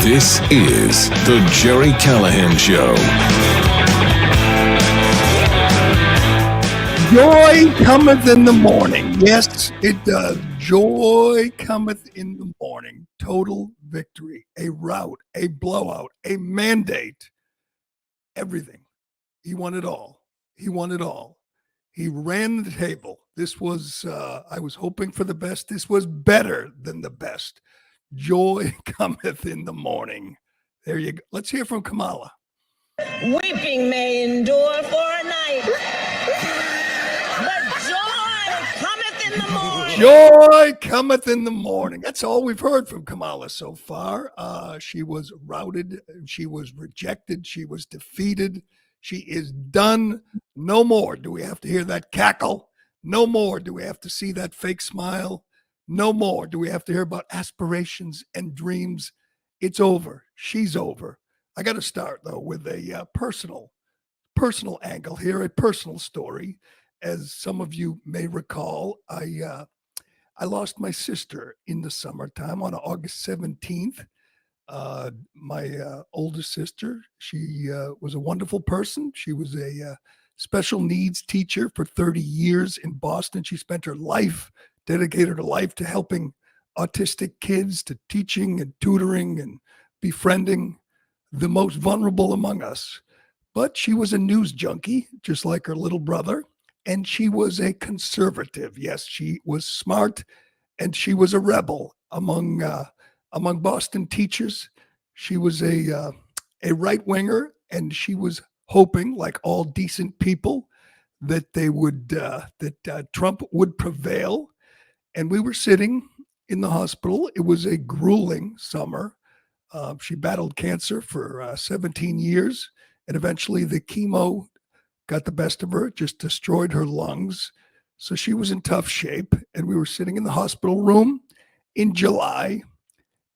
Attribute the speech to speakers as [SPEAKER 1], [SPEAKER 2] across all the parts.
[SPEAKER 1] This is the Gerry Callahan Show.
[SPEAKER 2] Joy cometh in the morning. Yes, it does. Joy cometh in the morning. Total victory, a rout, a blowout, a mandate, everything. He won it all. He won it all. He ran the table. This was, I was hoping for the best. This was better than the best. Joy cometh in the morning. There you go. Let's hear from Kamala.
[SPEAKER 3] Weeping may endure for a night, but joy cometh in the morning.
[SPEAKER 2] Joy cometh in the morning. That's all we've heard from Kamala so far. She was routed. She was rejected. She was defeated. She is done. No more do we have to hear that cackle. No more do we have to see that fake smile. No more do we have to hear about aspirations and dreams. It's over. She's over. I got to start, though, with a personal angle here, a personal story. As some of you may recall, I lost my sister in the summertime on August 17th. My oldest sister, she was a wonderful person. She was a special needs teacher for 30 years in Boston. She spent her life, dedicated her life to helping autistic kids, to teaching and tutoring and befriending the most vulnerable among us. But she was a news junkie, just like her little brother, and she was a conservative. Yes, she was smart, and she was a rebel among Boston teachers. She was a right-winger, and she was hoping, like all decent people, that they would that Trump would prevail. And we were sitting in the hospital. It was a grueling summer. She battled cancer for 17 years, and eventually the chemo got the best of her, just destroyed her lungs. So she was in tough shape, and we were sitting in the hospital room in July.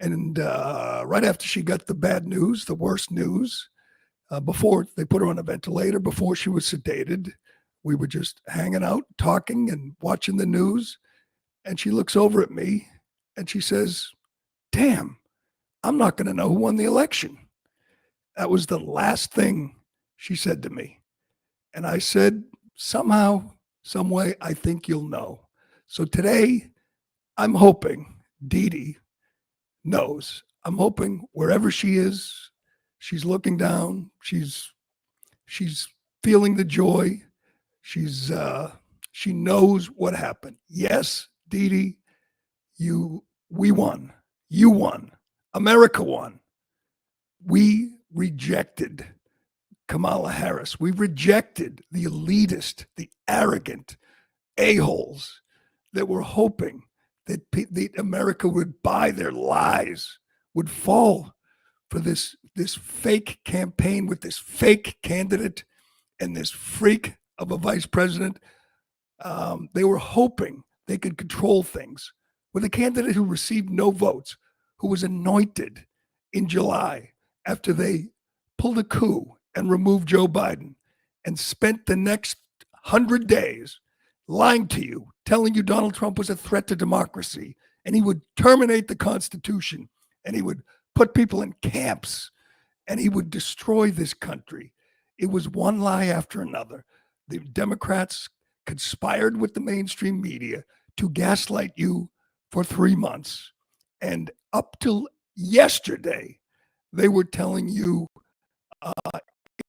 [SPEAKER 2] And right after she got the bad news, the worst news, before they put her on a ventilator, before she was sedated, we were just hanging out, talking and watching the news. And she looks over at me and she says, "Damn, I'm not going to know who won the election." That was the last thing she said to me. And I said, somehow, some way, I think you'll know. So today, I'm hoping Dee Dee knows. I'm hoping wherever she is, she's looking down. She's feeling the joy. She knows what happened. Yes, Dee Dee, we won. You won. America won. We rejected Kamala Harris. We rejected the elitist, the arrogant a-holes that were hoping that America would buy their lies, would fall for this fake campaign with this fake candidate and this freak of a vice president. They were hoping they could control things with a candidate who received no votes, who was anointed in July after they pulled a coup and removed Joe Biden and spent the next 100 days lying to you, telling you Donald Trump was a threat to democracy and he would terminate the Constitution and he would put people in camps and he would destroy this country. It was one lie after another. The Democrats conspired with the mainstream media to gaslight you for 3 months. And up till yesterday, they were telling you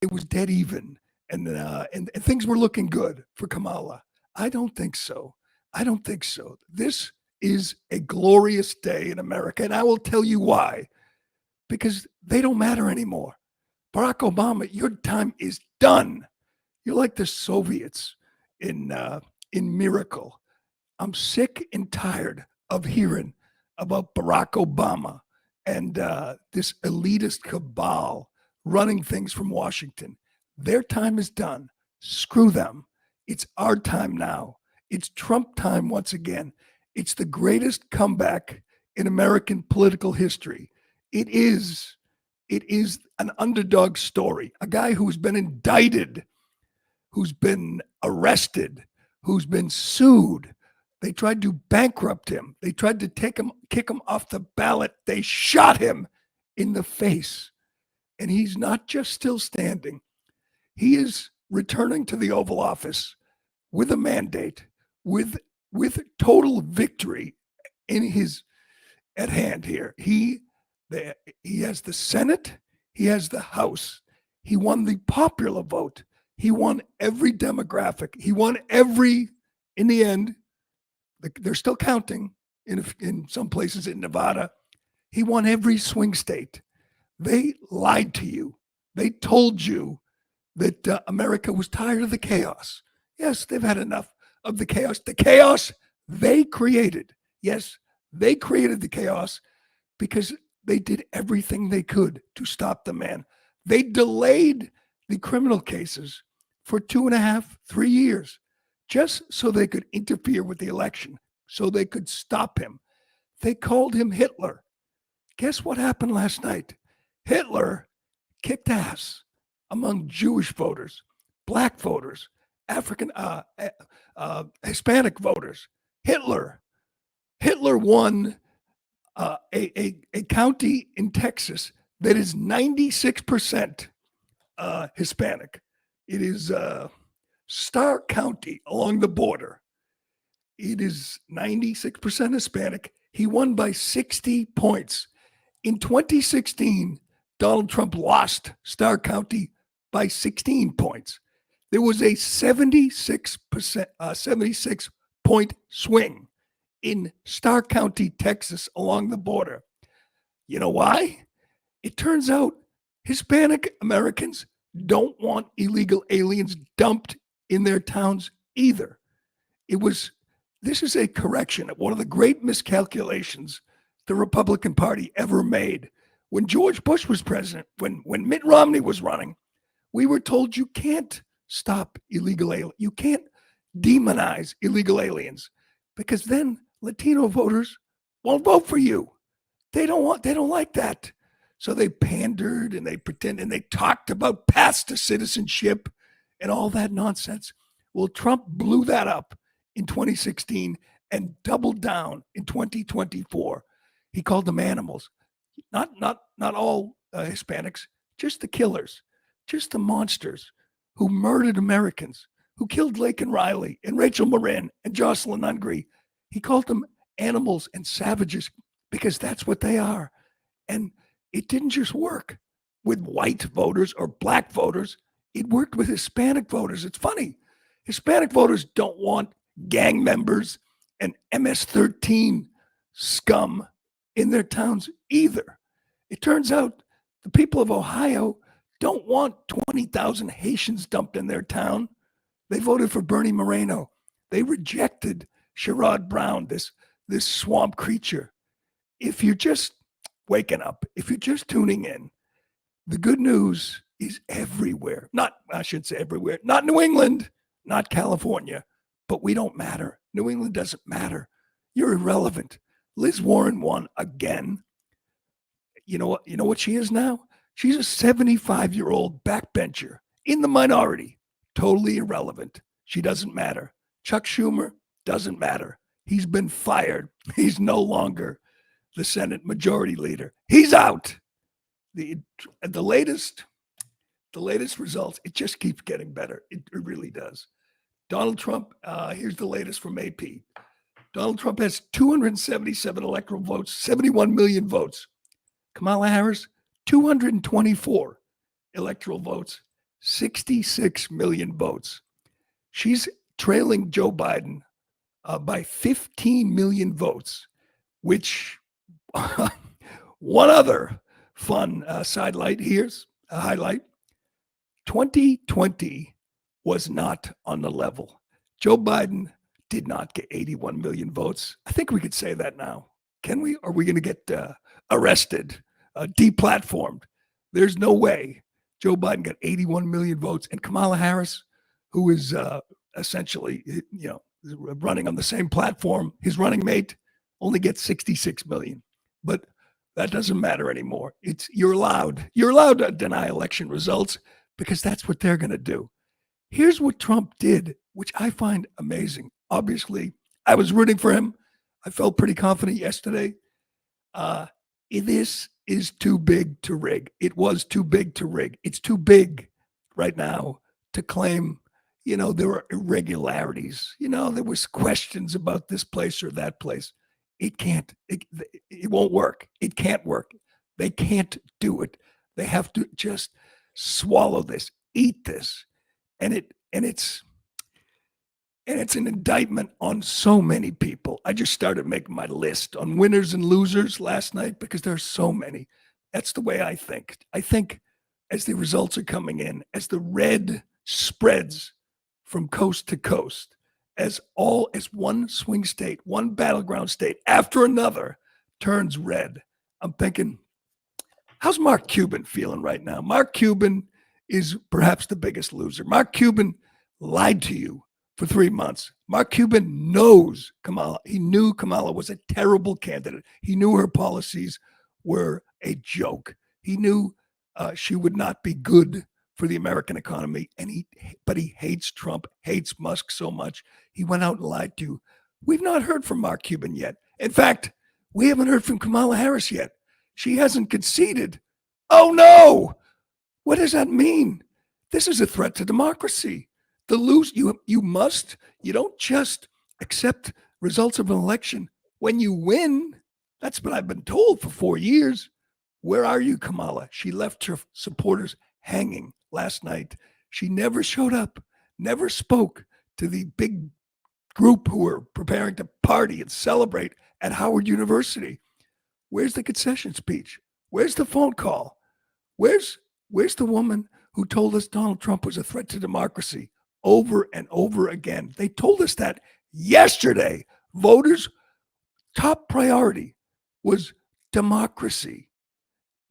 [SPEAKER 2] it was dead even and things were looking good for Kamala. I don't think so. I don't think so. This is a glorious day in America, and I will tell you why. Because they don't matter anymore. Barack Obama, your time is done. You're like the Soviets in Miracle. I'm sick and tired of hearing about Barack Obama and this elitist cabal running things from Washington. Their time is done. Screw them. It's our time now. It's Trump time once again. It's the greatest comeback in American political history. It is an underdog story. A guy who's been indicted, who's been arrested who's been sued. They tried to bankrupt him. They tried to kick him off the ballot. They shot him in the face. And he's not just still standing. He is returning to the Oval Office with a mandate, with total victory at hand here. He has the Senate. He has the House. He won the popular vote. He won every demographic. He won in the end, they're still counting in some places in Nevada. He won every swing state. They lied to you. They told you that America was tired of the chaos. Yes, they've had enough of the chaos. The chaos they created. Yes, they created the chaos because they did everything they could to stop the man. They delayed the criminal cases for 2.5, 3 years, just so they could interfere with the election, so they could stop him. They called him Hitler. Guess what happened last night? Hitler kicked ass among Jewish voters, black voters, African, Hispanic voters. Hitler won a county in Texas that is 96% Hispanic. It is Starr County along the border. It is 96% Hispanic. He won by 60 points. In 2016, Donald Trump lost Starr County by 16 points. There was a 76 point swing in Starr County, Texas, along the border. You know why? It turns out Hispanic Americans don't want illegal aliens dumped in their towns either. This is a correction of one of the great miscalculations the Republican Party ever made. When George Bush was president, when Mitt Romney was running, we were told you can't stop illegal aliens. You can't demonize illegal aliens because then Latino voters won't vote for you. They don't like that. So they pandered and they pretended and they talked about paths to citizenship and all that nonsense. Well, Trump blew that up in 2016 and doubled down in 2024. He called them animals. Not all Hispanics, just the killers, just the monsters who murdered Americans, who killed Laken Riley and Rachel Marin and Jocelyn Ungry. He called them animals and savages because that's what they are. And it didn't just work with white voters or black voters. It worked with Hispanic voters. It's funny. Hispanic voters don't want gang members and MS-13 scum in their towns either. It turns out the people of Ohio don't want 20,000 Haitians dumped in their town. They voted for Bernie Moreno. They rejected Sherrod Brown, this swamp creature. If you're just waking up, if you're just tuning in, the good news is everywhere. I should say everywhere. Not New England, not California, but we don't matter. New England doesn't matter. You're irrelevant. Liz Warren won again. You know what she is now? She's a 75-year-old backbencher in the minority, totally irrelevant. She doesn't matter. Chuck Schumer doesn't matter. He's been fired. He's no longer the Senate Majority Leader. He's out. The latest results, it just keeps getting better. It really does. Donald Trump, here's the latest from AP. Donald Trump has 277 electoral votes, 71 million votes. Kamala Harris, 224 electoral votes, 66 million votes. She's trailing Joe Biden by 15 million votes, which one other fun sidelight here's a highlight. 2020 was not on the level. Joe Biden did not get 81 million votes. I think we could say that now. Can we? Are we going to get arrested, deplatformed? There's no way Joe Biden got 81 million votes. And Kamala Harris, who is essentially, running on the same platform, his running mate only gets 66 million. But that doesn't matter anymore. You're allowed to deny election results because that's what they're going to do. Here's what Trump did, which I find amazing. Obviously, I was rooting for him. I felt pretty confident yesterday. Uh, this is too big to rig. It was too big to rig. It's too big right now to claim, there were irregularities. There was questions about this place or that place. It can't. It won't work. It can't work. They can't do it. They have to just swallow this, eat this, and it's an indictment on so many people. I just started making my list on winners and losers last night because there are so many. That's the way I think. I think as the results are coming in, as the red spreads from coast to coast, as one swing state, one battleground state after another turns red, I'm thinking, how's Mark Cuban feeling right now? Mark Cuban is perhaps the biggest loser. Mark Cuban lied to you for 3 months. Mark Cuban knows Kamala. He knew Kamala was a terrible candidate. He knew her policies were a joke. He knew she would not be good for the American economy. But he hates Trump, hates Musk so much. He went out and lied to you. We've not heard from Mark Cuban yet. In fact, we haven't heard from Kamala Harris yet. She hasn't conceded. Oh no! What does that mean? This is a threat to democracy. You don't just accept results of an election when you win. That's what I've been told for 4 years. Where are you, Kamala? She left her supporters hanging last night. She never showed up, never spoke to the big group who were preparing to party and celebrate at Howard University. Where's the concession speech? Where's the phone call? Where's the woman who told us Donald Trump was a threat to democracy over and over again? They told us that yesterday. Voters' top priority was democracy.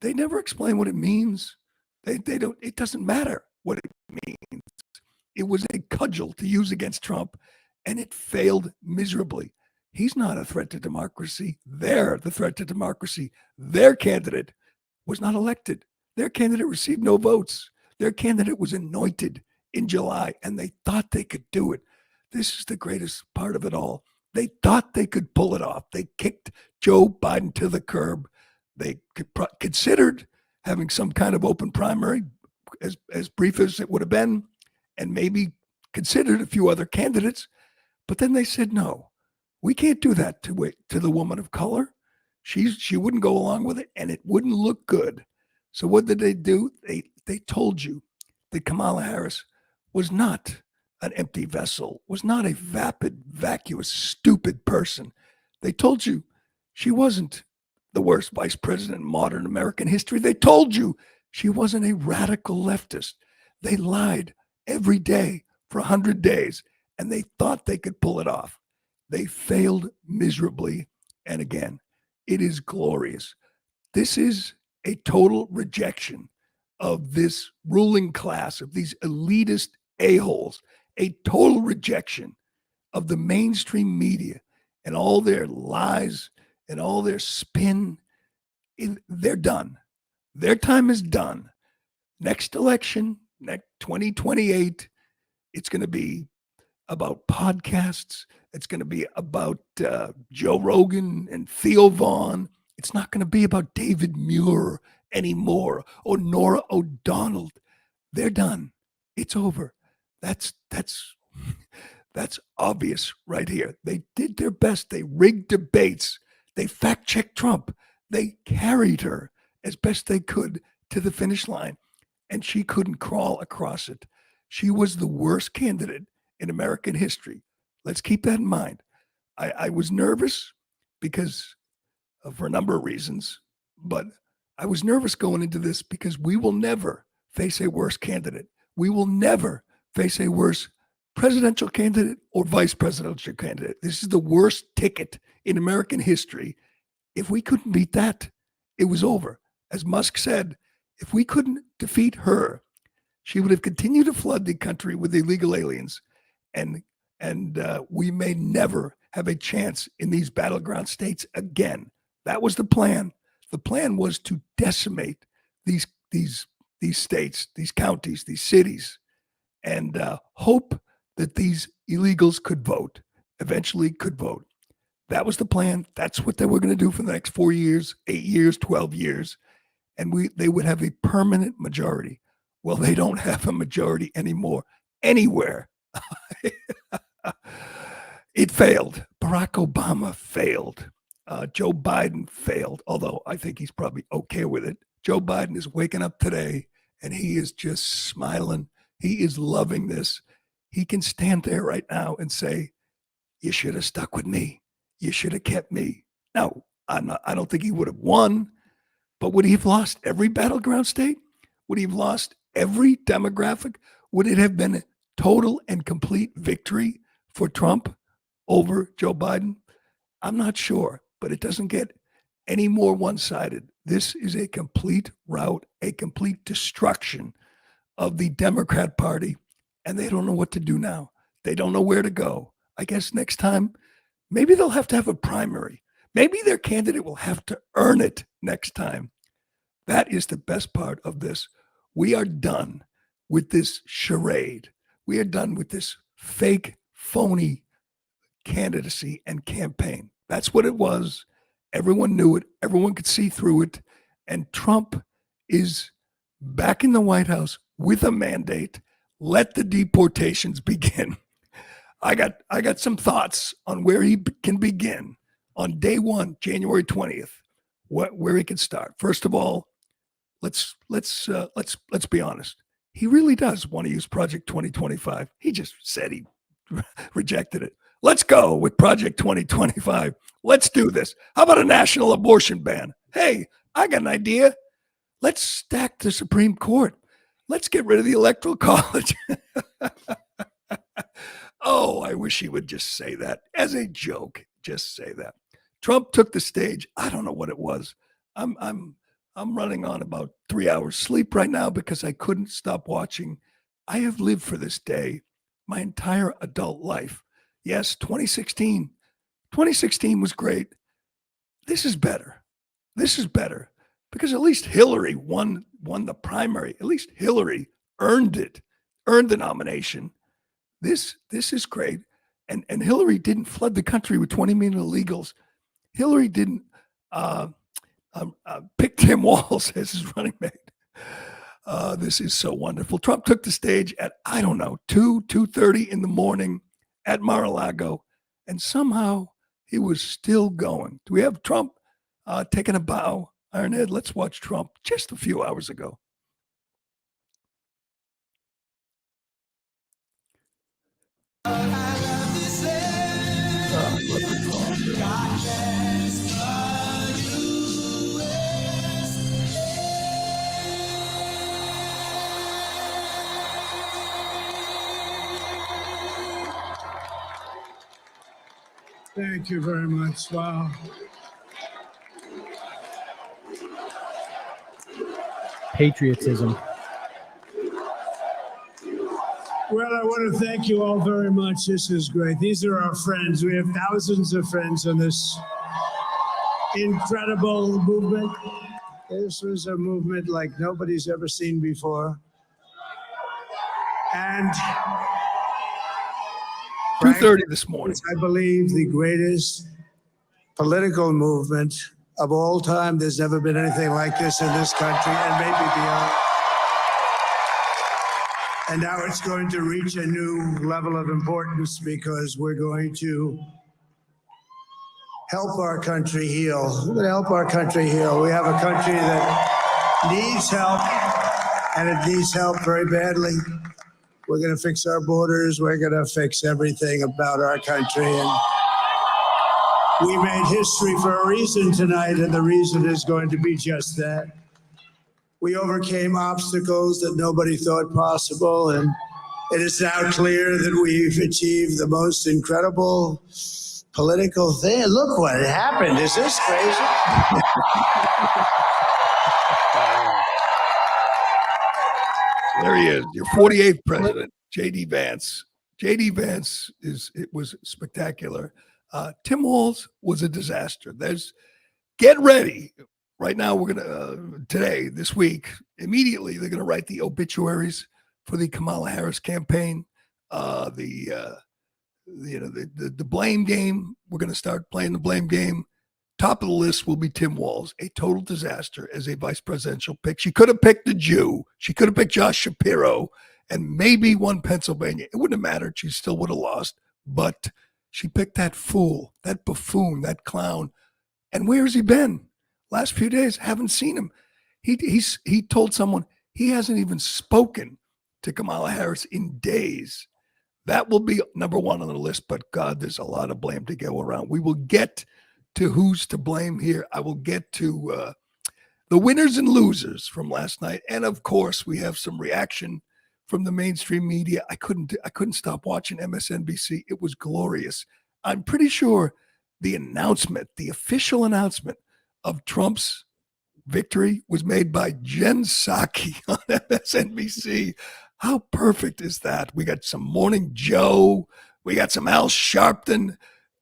[SPEAKER 2] They never explain what it means. They don't. It doesn't matter what it means. It was a cudgel to use against Trump, and it failed miserably. He's not a threat to democracy. They're the threat to democracy. Their candidate was not elected. Their candidate received no votes. Their candidate was anointed in July, and they thought they could do it. This is the greatest part of it all. They thought they could pull it off. They kicked Joe Biden to the curb. They considered having some kind of open primary, as brief as it would have been, and maybe considered a few other candidates. But then they said, no, we can't do that to the woman of color. She wouldn't go along with it, and it wouldn't look good. So what did they do? They told you that Kamala Harris was not an empty vessel, was not a vapid, vacuous, stupid person. They told you she wasn't the worst vice president in modern American history. They told you she wasn't a radical leftist. They lied every day for 100 days, and they thought they could pull it off. They failed miserably. And again, it is glorious. This is a total rejection of this ruling class, of these elitist a-holes, a total rejection of the mainstream media and all their lies and all their spin. They're done. Their time is done. Next election, next 2028, it's going to be about podcasts. It's going to be about Joe Rogan and Theo Vaughn. It's not going to be about David Muir anymore or Nora O'Donnell. They're done. It's over. That's obvious right here. They did their best. They rigged debates. They fact-checked Trump. They carried her as best they could to the finish line, and she couldn't crawl across it. She was the worst candidate in American history. Let's keep that in mind. I was nervous because for a number of reasons, but I was nervous going into this because we will never face a worse candidate. We will never face a worse presidential candidate or vice presidential candidate. This is the worst ticket in American history. If we couldn't beat that, it was over. As Musk said, if we couldn't defeat her, she would have continued to flood the country with illegal aliens, and we may never have a chance in these battleground states again. That was the plan. The plan was to decimate these states, these counties, these cities, and hope that these illegals could vote, eventually could vote. That was the plan. That's what they were going to do for the next 4 years, 8 years, 12 years. And they would have a permanent majority. Well, they don't have a majority anymore anywhere. It failed. Barack Obama failed. Joe Biden failed, although I think he's probably okay with it. Joe Biden is waking up today and he is just smiling. He is loving this. He can stand there right now and say, you should have stuck with me. You should have kept me. No, I don't think he would have won, but would he have lost every battleground state? Would he have lost every demographic? Would it have been a total and complete victory for Trump over Joe Biden? I'm not sure, but it doesn't get any more one-sided. This is a complete rout, a complete destruction of the Democrat Party, and they don't know what to do now. They don't know where to go. I guess next time, maybe they'll have to have a primary. Maybe their candidate will have to earn it next time. That is the best part of this. We are done with this charade. We are done with this fake, phony candidacy and campaign. That's what it was. Everyone knew it. Everyone could see through it. And Trump is back in the White House with a mandate. Let the deportations begin. I got some thoughts on where he can begin on day one, January 20th, where he can start. First of all, let's be honest. He really does want to use Project 2025. He just said he rejected it. Let's go with Project 2025. Let's do this. How about a national abortion ban? Hey, I got an idea. Let's stack the Supreme Court. Let's get rid of the Electoral College. Oh, I wish he would just say that as a joke. Just say that. Trump took the stage. I don't know what it was. I'm running on about 3 hours sleep right now because I couldn't stop watching. I have lived for this day my entire adult life. Yes, 2016. 2016 was great. This is better. This is better because at least Hillary won the primary. At least Hillary earned it, earned the nomination. This is great. And Hillary didn't flood the country with 20 million illegals. Hillary didn't pick Tim Walz as his running mate. This is so wonderful. Trump took the stage at, I don't know, 2:30 in the morning at Mar-a-Lago, and somehow he was still going. Do we have Trump taking a bow? Ironhead, let's watch Trump just a few hours ago.
[SPEAKER 4] Thank you very much. Wow.
[SPEAKER 5] Patriotism.
[SPEAKER 4] Well, I want to thank you all very much. This is great. These are our friends. We have thousands of friends on this incredible movement. This was a movement like nobody's ever seen before. And
[SPEAKER 2] 2:30 this morning.
[SPEAKER 4] I believe the greatest political movement of all time. There's never been anything like this in this country and maybe beyond. And now it's going to reach a new level of importance because we're going to help our country heal. We're going to help our country heal. We have a country that needs help, and it needs help very badly. We're going to fix our borders. We're going to fix everything about our country. And we made history for a reason tonight, and the reason is going to be just that. We overcame obstacles that nobody thought possible, and it is now clear that we've achieved the most incredible political thing. Look what happened. Is this crazy?
[SPEAKER 2] There he is, your 48th president, J.D. Vance. J.D. Vance was spectacular. Tim Walz was a disaster. Get ready. Right now, we're going to, this week, immediately, they're going to write the obituaries for the Kamala Harris campaign. The blame game. We're going to start playing the blame game. Top of the list will be Tim Walz, a total disaster as a vice presidential pick. She could have picked a Jew. She could have picked Josh Shapiro and maybe won Pennsylvania. It wouldn't have mattered. She still would have lost. But she picked that fool, that buffoon, that clown. And where has he been? Last few days, haven't seen him. He told someone he hasn't even spoken to Kamala Harris in days. That will be number one on the list. But God, there's a lot of blame to go around. We will get to who's to blame here. I will get to the winners and losers from last night, and of course, we have some reaction from the mainstream media. I couldn't stop watching MSNBC. It was glorious. I'm pretty sure the official announcement of Trump's victory was made by Jen Psaki on MSNBC. How perfect is that? We got some Morning Joe. We got some Al Sharpton.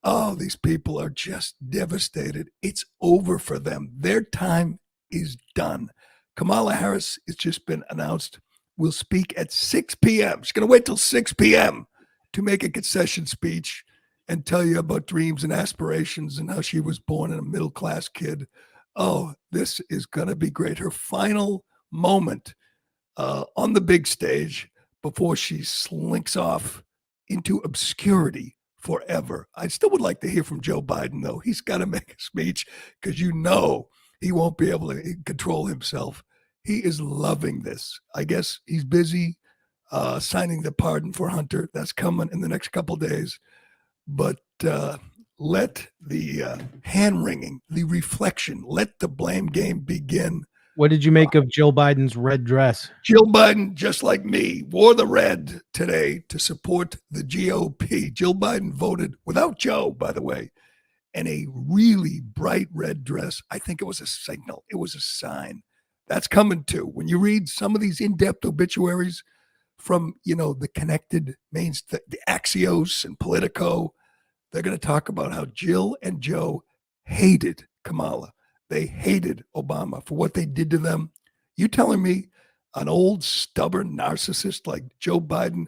[SPEAKER 2] Oh, these people are just devastated. It's over for them. Their time is done. Kamala Harris has just been announced will speak at 6 p.m. She's going to wait till 6 p.m. to make a concession speech and tell you about dreams and aspirations and how she was born in a middle-class kid. Oh, this is going to be great. Her final moment on the big stage before she slinks off into obscurity forever. I still would like to hear from Joe Biden, though. He's got to make a speech because he won't be able to control himself. He is loving this. I guess he's busy signing the pardon for Hunter. That's coming in the next couple days. But let the hand-wringing, the reflection, let the blame game begin.
[SPEAKER 5] What did you make of Jill Biden's red dress?
[SPEAKER 2] Jill Biden, just like me, wore the red today to support the GOP. Jill Biden voted without Joe, by the way, in a really bright red dress. I think it was a signal. It was a sign. That's coming too. When you read some of these in-depth obituaries from, the connected the Axios and Politico, they're going to talk about how Jill and Joe hated Kamala. They hated Obama for what they did to them. You telling me an old, stubborn narcissist like Joe Biden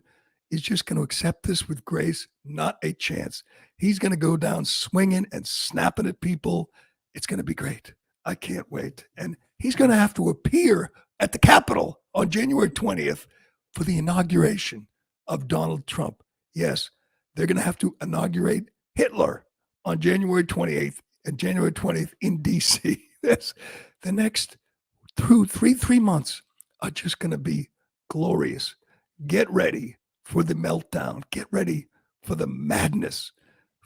[SPEAKER 2] is just going to accept this with grace? Not a chance. He's going to go down swinging and snapping at people. It's going to be great. I can't wait. And he's going to have to appear at the Capitol on January 20th for the inauguration of Donald Trump. Yes, they're going to have to inaugurate Hitler on January 28th. And January 20th in D.C. Yes, the next 3 months are just going to be glorious. Get ready for the meltdown. Get ready for the madness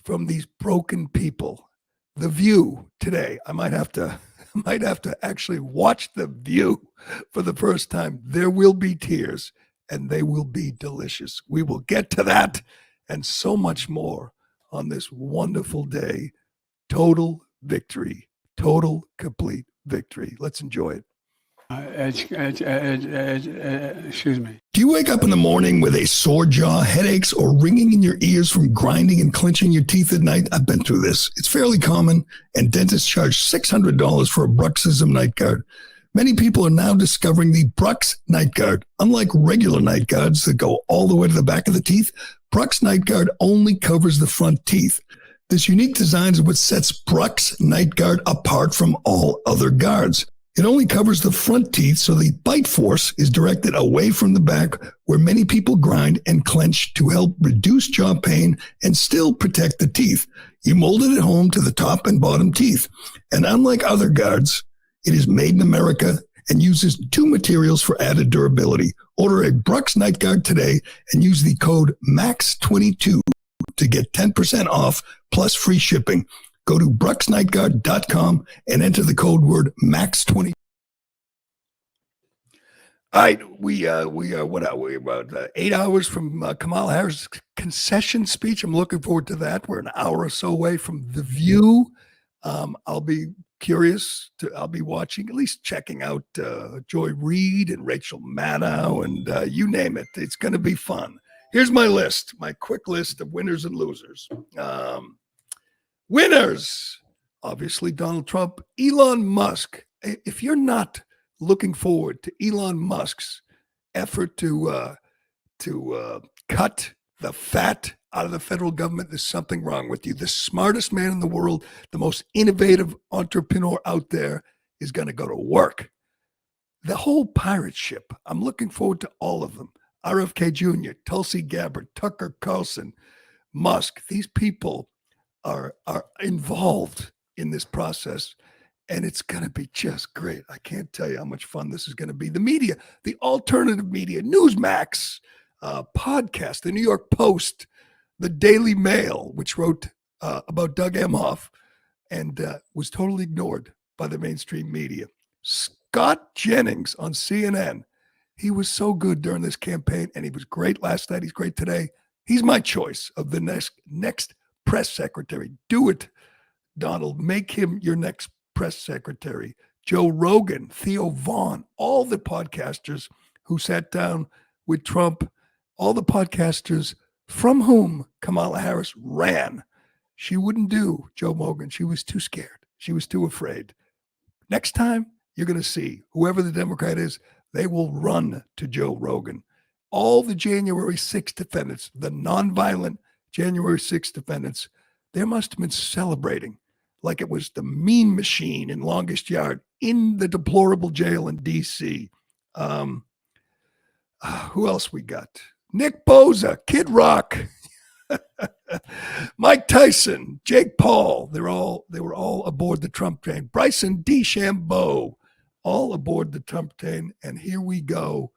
[SPEAKER 2] from these broken people. The View today. I might have to actually watch The View for the first time. There will be tears, and they will be delicious. We will get to that and so much more on this wonderful day. Total victory, total complete victory. Let's enjoy it.
[SPEAKER 6] Excuse me.
[SPEAKER 2] Do you wake up in the morning with a sore jaw, headaches, or ringing in your ears from grinding and clenching your teeth at night? I've been through this. It's fairly common, and dentists charge $600 for a bruxism night guard. Many people are now discovering the Brux night guard. Unlike regular night guards that go all the way to the back of the teeth, Brux night guard only covers the front teeth. This unique design is what sets Brux Night Guard apart from all other guards. It only covers the front teeth, so the bite force is directed away from the back, where many people grind and clench to help reduce jaw pain and still protect the teeth. You mold it at home to the top and bottom teeth. And unlike other guards, it is made in America and uses 2 materials for added durability. Order a Brux Night Guard today and use the code MAX22 to get 10% off plus free shipping. Go to bruxnightguard.com and enter the code word MAX20. All right, we are about 8 hours from Kamala Harris' concession speech. I'm looking forward to that. We're an hour or so away from The View. I'll be curious. I'll be watching, at least checking out Joy Reid and Rachel Maddow and you name it. It's going to be fun. Here's my list, my quick list of winners and losers. Winners, obviously Donald Trump, Elon Musk. If you're not looking forward to Elon Musk's effort to cut the fat out of the federal government. There's something wrong with you. The smartest man in the world, the most innovative entrepreneur out there is going to go to work. The whole pirate ship, I'm looking forward to all of them. RFK Jr., Tulsi Gabbard, Tucker Carlson, Musk. These people are involved in this process, and it's going to be just great. I can't tell you how much fun this is going to be. The media, the alternative media, Newsmax, podcast, the New York Post, the Daily Mail, which wrote about Doug Emhoff and was totally ignored by the mainstream media. Scott Jennings on CNN. He was so good during this campaign, and he was great last night. He's great today. He's my choice of the next press secretary. Do it, Donald. Make him your next press secretary. Joe Rogan, Theo Vaughn, all the podcasters who sat down with Trump, all the podcasters from whom Kamala Harris ran. She wouldn't do Joe Rogan. She was too scared. She was too afraid. Next time, you're going to see whoever the Democrat is, they will run to Joe Rogan. All the January 6th defendants, the nonviolent January 6th defendants, they must have been celebrating like it was the mean machine in Longest Yard in the deplorable jail in D.C. Who else we got? Nick Boza, Kid Rock, Mike Tyson, Jake Paul. They were all aboard the Trump train. Bryson DeChambeau, all aboard the Trump train. And here we go.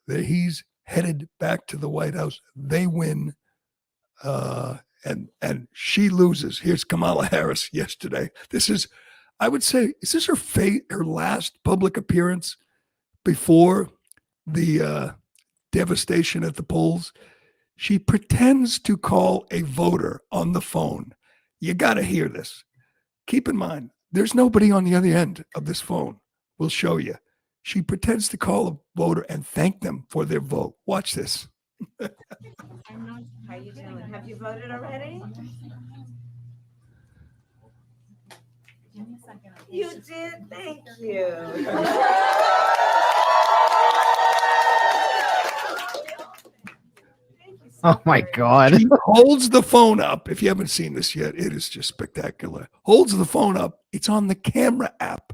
[SPEAKER 2] He's headed back to the White House. They win. And she loses. Here's Kamala Harris yesterday. This is, I would say, is this her last public appearance before the devastation at the polls? She pretends to call a voter on the phone. You got to hear this. Keep in mind, there's nobody on the other end of this phone. We'll show you. She pretends to call a voter and thank them for their vote. Watch this.
[SPEAKER 3] How you doing? Have you voted already? You did? Thank you.
[SPEAKER 5] Oh my God.
[SPEAKER 2] She holds the phone up. If you haven't seen this yet, it is just spectacular. Holds the phone up. It's on the camera app.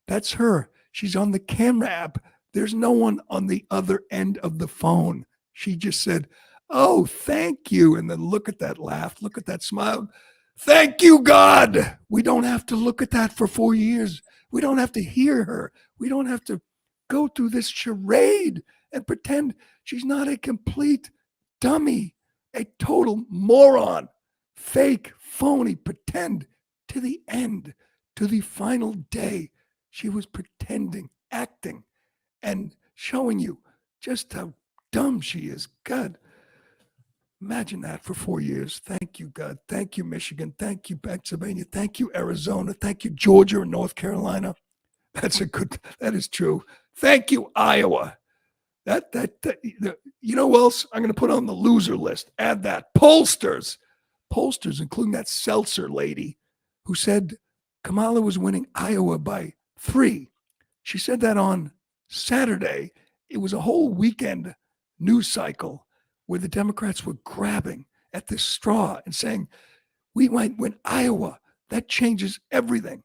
[SPEAKER 2] That's her. She's on the camera app. There's no one on the other end of the phone. She just said, "Oh, thank you." And then look at that laugh. Look at that smile. Thank you, God. We don't have to look at that for 4 years. We don't have to hear her. We don't have to go through this charade and pretend she's not a complete dummy, a total moron, fake, phony, pretend to the end, to the final day. She was pretending, acting, and showing you just how dumb she is. God, imagine that for 4 years. Thank you, God. Thank you, Michigan. Thank you, Pennsylvania. Thank you, Arizona. Thank you, Georgia and North Carolina. That is true. Thank you, Iowa. You know who else I'm going to put on the loser list? Add that. Pollsters, including that Seltzer lady who said Kamala was winning Iowa by 3. She said that on Saturday. It was a whole weekend news cycle where the Democrats were grabbing at this straw and saying, we might win Iowa. That changes everything.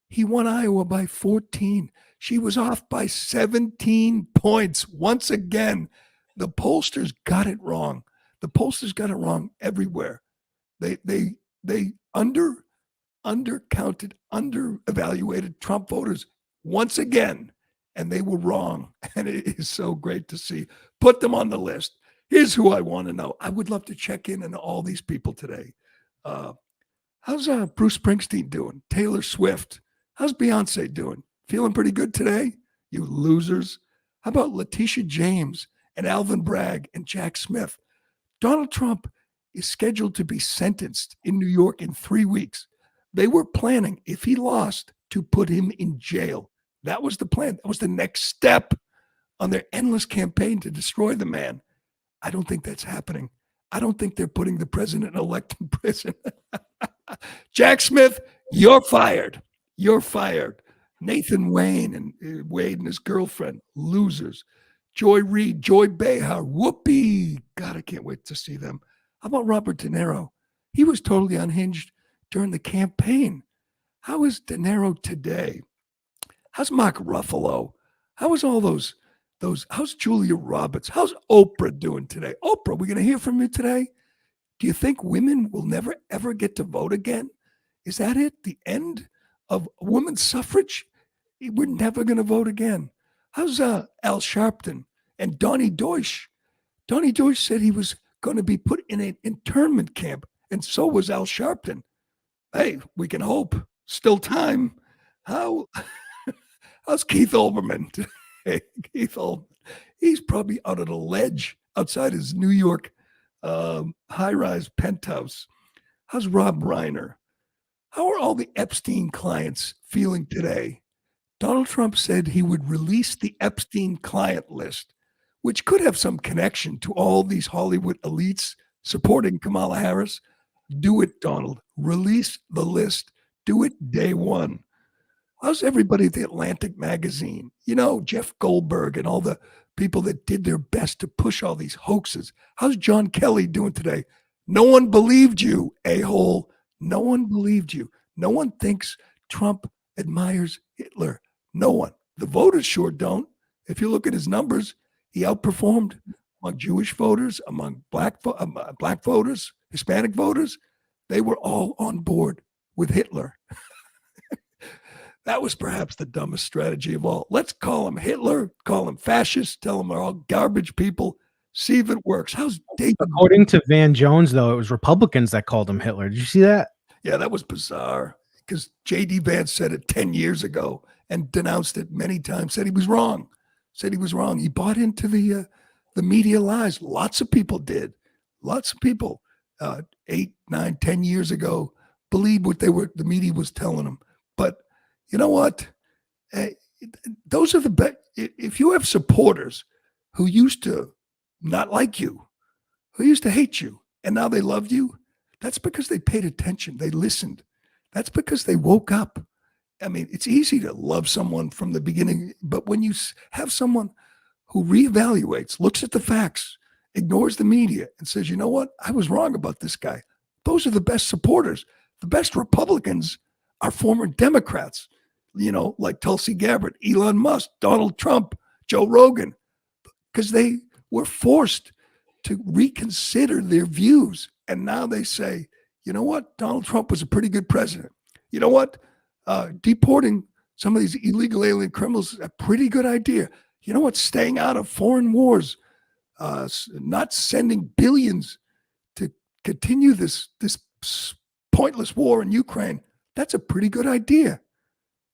[SPEAKER 2] He won Iowa by 14. She was off by 17 points. Once again, the pollsters got it wrong. The pollsters got it wrong everywhere. They undercounted, underevaluated Trump voters once again, and they were wrong. And it is so great to see. Put them on the list. Here's who I want to know. I would love to check in on all these people today. How's Bruce Springsteen doing? Taylor Swift? How's Beyonce doing? Feeling pretty good today? You losers. How about Letitia James and Alvin Bragg and Jack Smith? Donald Trump is scheduled to be sentenced in New York in 3 weeks. They were planning, if he lost, to put him in jail. That was the plan. That was the next step on their endless campaign to destroy the man. I don't think that's happening. I don't think they're putting the president-elect in prison. Jack Smith, you're fired. You're fired. Nathan Wade and his girlfriend, losers. Joy Reid, Joy Behar, Whoopi. God, I can't wait to see them. How about Robert De Niro? He was totally unhinged during the campaign. How is De Niro today? How's Mark Ruffalo? How is all those? How's Julia Roberts? How's Oprah doing today? Oprah, we're going to hear from you today. Do you think women will never, ever get to vote again? Is that it? The end of women's suffrage? We're never going to vote again. How's Al Sharpton and Donnie Deutsch? Donnie Deutsch said he was going to be put in an internment camp, and so was Al Sharpton. Hey, we can hope. Still time. How's Keith Olbermann? Hey, Keith Olbermann. He's probably out on a ledge outside his New York high-rise penthouse. How's Rob Reiner? How are all the Epstein clients feeling today? Donald Trump said he would release the Epstein client list, which could have some connection to all these Hollywood elites supporting Kamala Harris. Do it, Donald. Release the list. Do it day one. How's everybody at the Atlantic magazine? You know, Jeff Goldberg and all the people that did their best to push all these hoaxes. How's John Kelly doing today? No one believed you, a-hole. No one believed you. No one thinks Trump admires Hitler. No one. The voters sure don't. If you look at his numbers, he outperformed among Jewish voters, among black voters, Hispanic voters. They were all on board with Hitler. That was perhaps the dumbest strategy of all. Let's call him Hitler, call him fascist, tell them they're all garbage people, see if it works. How's David?
[SPEAKER 5] According to Van Jones, though, it was Republicans that called him Hitler. Did you see that?
[SPEAKER 2] Yeah, that was bizarre because J.D. Vance said it 10 years ago and denounced it many times, said he was wrong. He bought into the media lies. Lots of people did. Lots of people 8, 9, 10 years ago believed what the media was telling them. But you know what? Those are the best. If you have supporters who used to not like you, who used to hate you, and now they love you, that's because they paid attention. They listened. That's because they woke up. I mean, it's easy to love someone from the beginning, but when you have someone who reevaluates, looks at the facts, ignores the media, and says, you know what? I was wrong about this guy. Those are the best supporters. The best Republicans are former Democrats. You know, like Tulsi Gabbard, Elon Musk, Donald Trump, Joe Rogan, because they were forced to reconsider their views. And now they say, you know what? Donald Trump was a pretty good president. You know what? Deporting some of these illegal alien criminals is a pretty good idea. You know what? Staying out of foreign wars, not sending billions to continue this pointless war in Ukraine, that's a pretty good idea.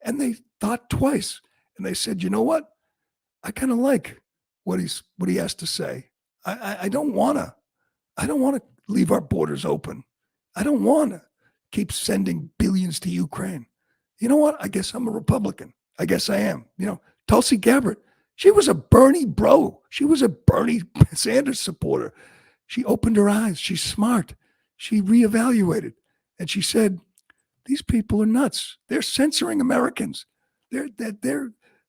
[SPEAKER 2] And they thought twice, and they said, "You know what? I kind of like what he has to say. I don't want to leave our borders open. I don't want to keep sending billions to Ukraine. You know what? I guess I'm a Republican. I guess I am. You know, Tulsi Gabbard, she was a Bernie bro. She was a Bernie Sanders supporter. She opened her eyes. She's smart. She reevaluated, and she said, these people are nuts. They're censoring Americans. They're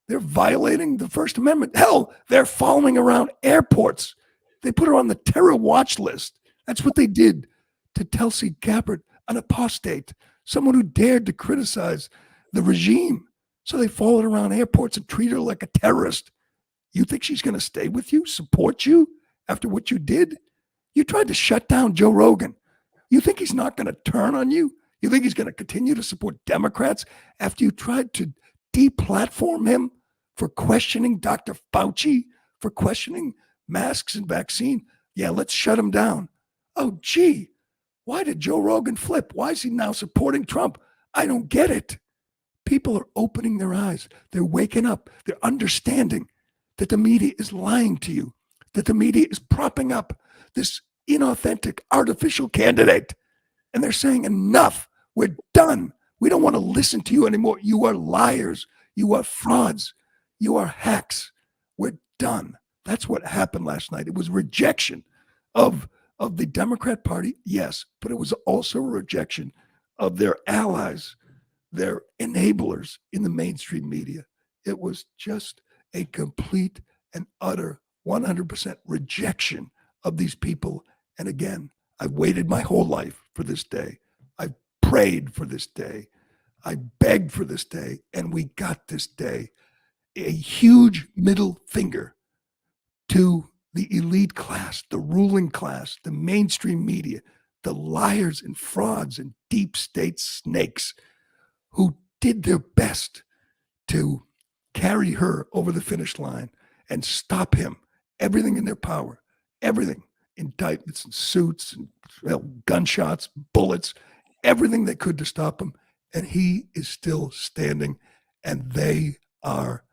[SPEAKER 2] violating the First Amendment. Hell, they're following around airports. They put her on the terror watch list. That's what they did to Tulsi Gabbard, an apostate, someone who dared to criticize the regime. So they followed her around airports and treat her like a terrorist. You think she's going to stay with you, support you after what you did? You tried to shut down Joe Rogan. You think he's not going to turn on you? You think he's going to continue to support Democrats after you tried to deplatform him for questioning Dr. Fauci, for questioning masks and vaccine? Yeah, let's shut him down. Oh, gee, why did Joe Rogan flip? Why is he now supporting Trump? I don't get it. People are opening their eyes. They're waking up. They're understanding that the media is lying to you, that the media is propping up this inauthentic, artificial candidate. And they're saying, enough, we're done. We don't want to listen to you anymore. You are liars. You are frauds. You are hacks. We're done. That's what happened last night. It was rejection of the Democrat Party, yes, but it was also a rejection of their allies, their enablers in the mainstream media. It was just a complete and utter 100% rejection of these people. And again, I've waited my whole life for this day. I've prayed for this day. I begged for this day, and we got this day. A huge middle finger to the elite class, the ruling class, the mainstream media, the liars and frauds and deep state snakes who did their best to carry her over the finish line and stop him. Everything in their power, everything, indictments and suits and gunshots, bullets, everything they could to stop him. And he is still standing, and they are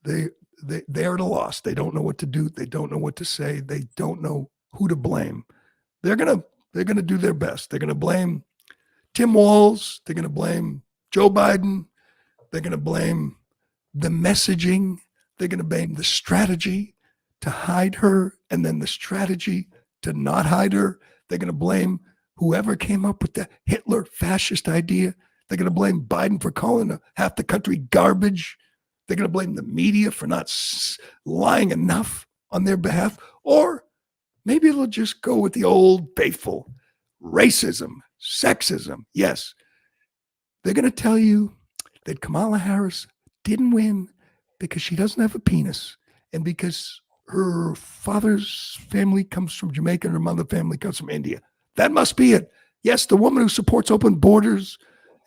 [SPEAKER 2] at a loss. They don't know what to do. They don't know what to say. They don't know who to blame. They're gonna do their best. They're gonna blame Tim Walz. They're gonna blame Joe Biden. They're gonna blame the messaging. They're gonna blame the strategy to hide her, and then the strategy to not hide her. They're gonna blame whoever came up with the Hitler fascist idea. They're gonna blame Biden for calling half the country garbage. They're going to blame the media for not lying enough on their behalf. Or maybe they'll just go with the old faithful racism, sexism. Yes, they're going to tell you that Kamala Harris didn't win because she doesn't have a penis and because her father's family comes from Jamaica and her mother's family comes from India. That must be it. Yes, the woman who supports open borders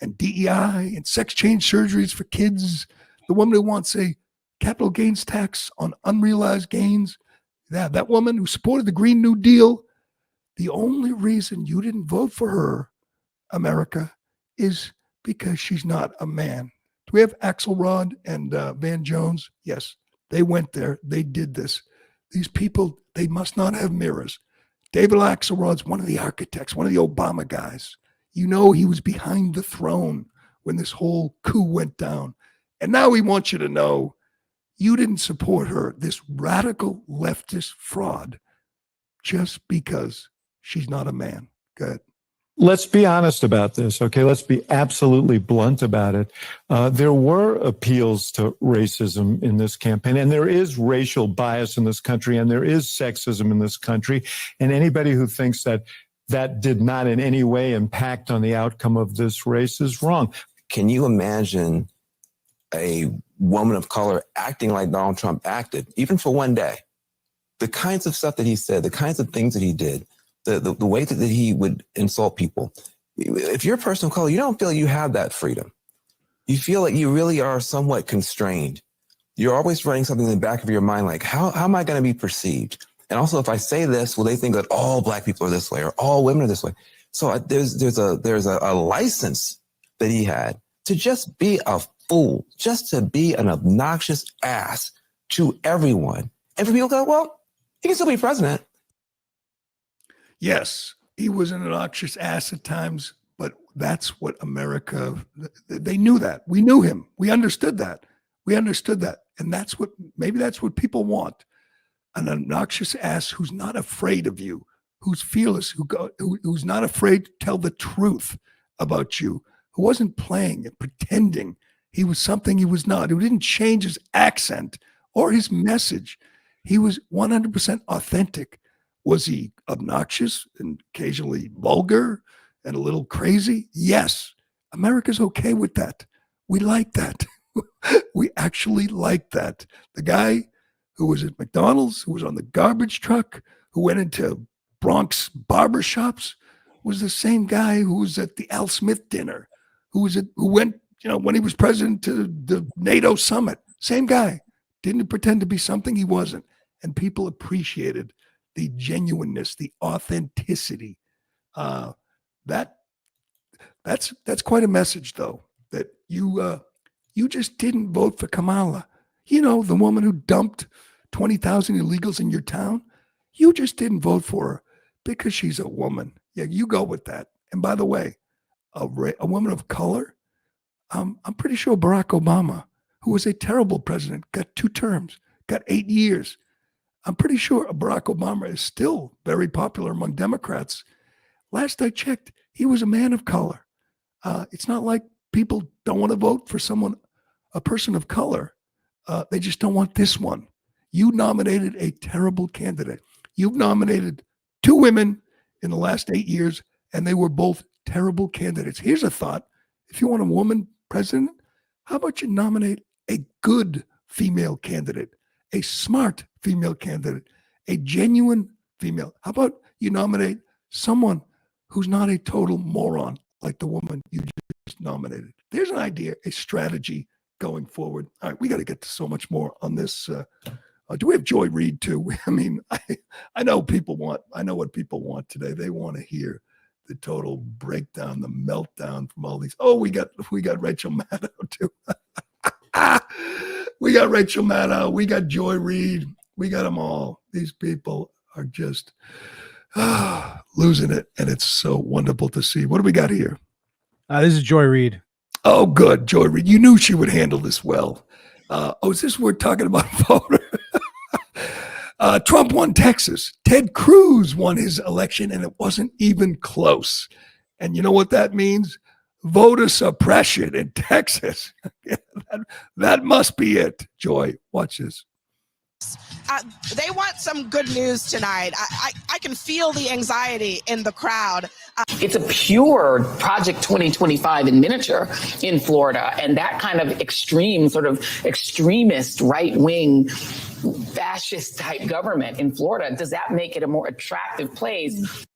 [SPEAKER 2] and DEI and sex change surgeries for kids, the woman who wants a capital gains tax on unrealized gains, that woman who supported the Green New Deal, the only reason you didn't vote for her, America, is because she's not a man. Do we have Axelrod and Van Jones? Yes, they went there. They did this. These people, they must not have mirrors. David Axelrod's one of the architects, one of the Obama guys. You know he was behind the throne when this whole coup went down. And now we want you to know you didn't support her, this radical leftist fraud, just because she's not a man. Go ahead.
[SPEAKER 6] Let's be honest about this, okay? Let's be absolutely blunt about it. There were appeals to racism in this campaign, and there is racial bias in this country, and there is sexism in this country. And anybody who thinks that that did not in any way impact on the outcome of this race is wrong.
[SPEAKER 7] Can you imagine a woman of color acting like Donald Trump acted, even for one day? The kinds of stuff that he said, the kinds of things that he did, the way that he would insult people. If you're a person of color, you don't feel you have that freedom. You feel like you really are somewhat constrained. You're always running something in the back of your mind like, how am I going to be perceived? And also, if I say this, will they think that all black people are this way or all women are this way? So there's a license that he had to just be a fool, just to be an obnoxious ass to everyone. And for people to go, well, he can still be president.
[SPEAKER 2] Yes, he was an obnoxious ass at times, but that's what America, they knew that. We knew him. We understood that. And maybe that's what people want. An obnoxious ass who's not afraid of you, who's fearless, who's not afraid to tell the truth about you, who wasn't playing and pretending he was something he was not, who didn't change his accent or his message. He was 100% authentic. Was he obnoxious and occasionally vulgar and a little crazy? Yes. America's okay with that. We like that. We actually like that. The guy who was at McDonald's, who was on the garbage truck, who went into Bronx barbershops, was the same guy who was at the Al Smith dinner, who went, when he was president, to the NATO summit. Same guy. Didn't pretend to be something he wasn't. And people appreciated the genuineness, the authenticity. That's quite a message, though, that you just didn't vote for Kamala. The woman who dumped 20,000 illegals in your town. You just didn't vote for her because she's a woman. Yeah, you go with that. And by the way, a woman of color, I'm pretty sure Barack Obama, who was a terrible president, got 2 terms, got 8 years. I'm pretty sure Barack Obama is still very popular among Democrats. Last I checked, he was a man of color. It's not like people don't want to vote for a person of color. They just don't want this one. You nominated a terrible candidate. You've nominated 2 women in the last 8 years, and they were both terrible candidates. Here's a thought. If you want a woman president, how about you nominate a good female candidate, a smart female candidate, a genuine female? How about you nominate someone who's not a total moron like the woman you just nominated? There's an idea, a strategy going forward. All right, we got to get to so much more on this. Do we have Joy Reid too? I mean, I know what people want today. They want to hear the total breakdown, the meltdown from all these. Oh, we got Rachel Maddow too. We got Rachel Maddow. We got Joy Reid. We got them all. These people are just losing it, and it's so wonderful to see. What do we got here?
[SPEAKER 5] This is Joy Reid.
[SPEAKER 2] Oh, good, Joy Reid. You knew she would handle this well. Is this we're talking about voter? Trump won Texas. Ted Cruz won his election, and it wasn't even close. And you know what that means? Voter suppression in Texas. that must be it. Joy, watch this.
[SPEAKER 8] They want some good news tonight. I can feel the anxiety in the crowd.
[SPEAKER 9] It's a pure Project 2025 in miniature in Florida. And that kind of extreme, sort of extremist, right-wing, fascist type government in Florida, does that make it a more attractive place?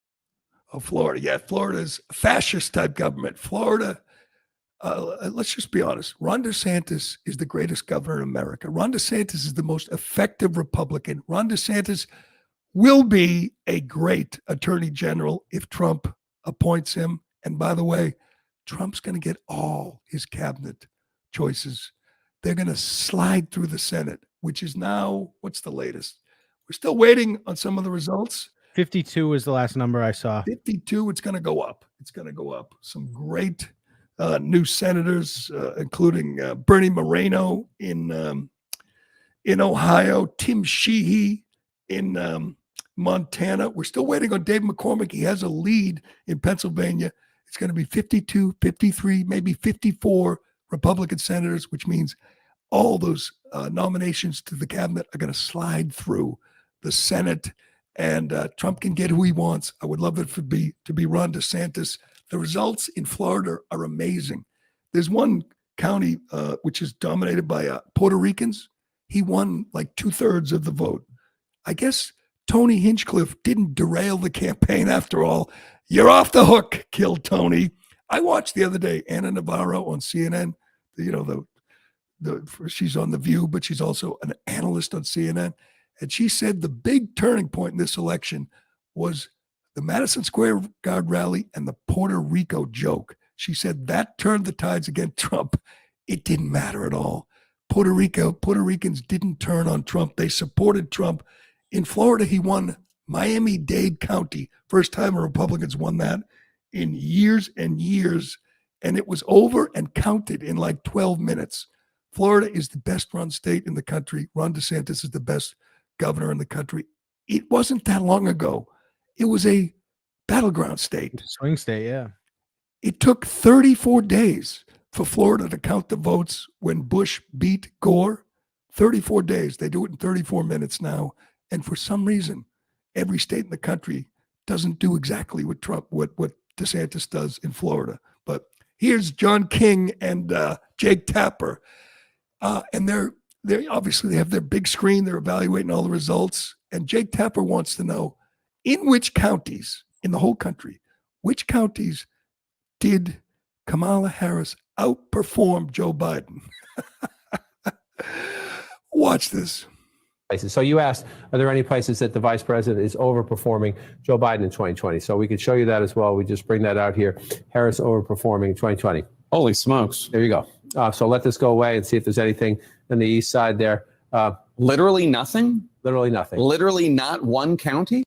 [SPEAKER 2] Oh, Florida. Yeah, Florida's fascist type government. Florida, let's just be honest. Ron DeSantis is the greatest governor in America. Ron DeSantis is the most effective Republican. Ron DeSantis will be a great attorney general if Trump appoints him. And by the way, Trump's going to get all his cabinet choices. They're going to slide through the Senate, which is now, what's the latest? We're still waiting on some of the results.
[SPEAKER 5] 52 is the last number I saw.
[SPEAKER 2] 52, it's going to go up. It's going to go up. Some great new senators, including Bernie Moreno in Ohio, Tim Sheehy in Montana. We're still waiting on Dave McCormick. He has a lead in Pennsylvania. It's going to be 52, 53, maybe 54 Republican senators, which means all those nominations to the cabinet are going to slide through the Senate, and Trump can get who he wants. I would love it to be Ron DeSantis. The results in Florida are amazing. There's one county which is dominated by Puerto Ricans. He won like 2/3 of the vote. I guess Tony Hinchcliffe didn't derail the campaign after all. You're off the hook, killed Tony. I watched the other day Anna Navarro on CNN. You know, she's on The View, but she's also an analyst on CNN. And she said the big turning point in this election was the Madison Square Garden rally and the Puerto Rico joke. She said that turned the tides against Trump. It didn't matter at all. Puerto Ricans didn't turn on Trump. They supported Trump. In Florida, he won Miami-Dade County. First time a Republican's won that in years and years. And it was over and counted in like 12 minutes. Florida is the best run state in the country. Ron DeSantis is the best governor in the country. It wasn't that long ago. It was a battleground state.
[SPEAKER 5] Swing state, yeah.
[SPEAKER 2] It took 34 days for Florida to count the votes when Bush beat Gore. 34 days. They do it in 34 minutes now. And for some reason, every state in the country doesn't do exactly what DeSantis does in Florida. But here's John King and Jake Tapper. And they're obviously they have their big screen. They're evaluating all the results. And Jake Tapper wants to know, in which counties in the whole country, which counties did Kamala Harris outperform Joe Biden? Watch this.
[SPEAKER 10] So you asked, are there any places that the vice president is overperforming Joe Biden in 2020? So we could show you that as well. We just bring that out here. Harris overperforming 2020.
[SPEAKER 11] Holy smokes.
[SPEAKER 10] There you go. So let this go away and see if there's anything on the east side there.
[SPEAKER 11] Literally nothing?
[SPEAKER 10] Literally nothing.
[SPEAKER 11] Literally not one county?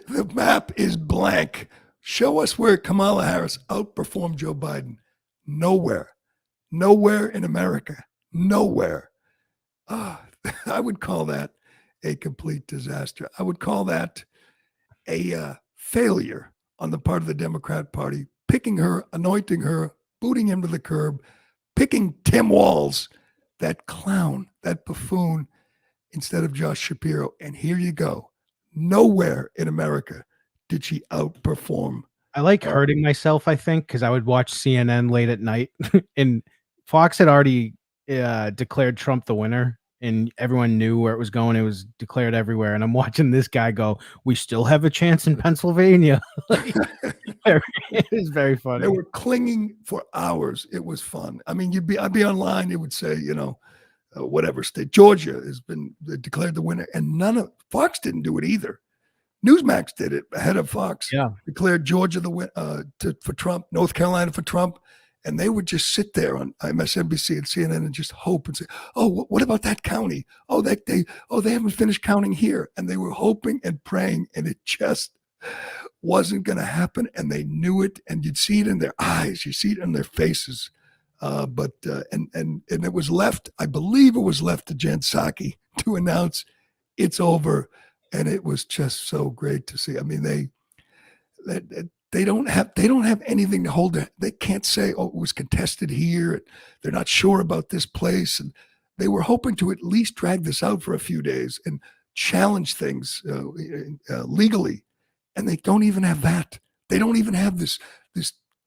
[SPEAKER 2] The map is blank. Show us where Kamala Harris outperformed Joe Biden. Nowhere. Nowhere in America. Nowhere. I would call that a complete disaster. I would call that a failure on the part of the Democrat Party, picking her, anointing her, booting him to the curb, picking Tim Walz. that clown, that buffoon, instead of Josh Shapiro. And here you go. Nowhere in America did she outperform.
[SPEAKER 5] I like hurting myself, I think, because I would watch CNN late at night and Fox had already declared Trump the winner and everyone knew where it was going. It was declared everywhere. And I'm watching this guy go, we still have a chance in Pennsylvania. It was very funny.
[SPEAKER 2] They were clinging for hours. It was fun. I mean, I'd be online. It would say, whatever state, Georgia has been declared the winner, and Fox didn't do it either. Newsmax did it ahead of Fox.
[SPEAKER 5] Yeah,
[SPEAKER 2] declared Georgia the win for Trump, North Carolina for Trump, and they would just sit there on MSNBC and CNN and just hope and say, "Oh, what about that county? Oh, they haven't finished counting here," and they were hoping and praying, and it just wasn't going to happen, and they knew it, and you'd see it in their eyes, you see it in their faces. But it was left, I believe it was left to Jen Psaki to announce it's over. And it was just so great to see. I mean, they don't have anything to hold their, they can't say, oh, it was contested here. They're not sure about this place. And they were hoping to at least drag this out for a few days and challenge things legally. And they don't even have that. They don't even have this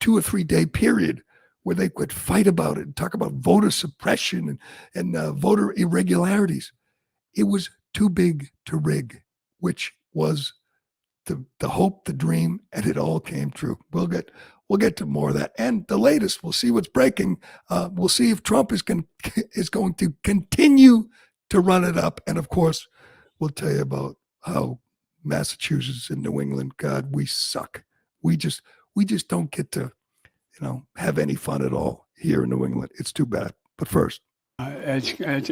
[SPEAKER 2] 2 or 3 day period where they could fight about it and talk about voter suppression and voter irregularities. It was too big to rig, which was the hope, the dream, and it all came true. We'll get to more of that. And the latest, we'll see what's breaking. We'll see if Trump is going to continue to run it up. And of course, we'll tell you about how Massachusetts and New England, God, we suck. We just don't get to, have any fun at all here in New England. It's too bad. But first,
[SPEAKER 12] excuse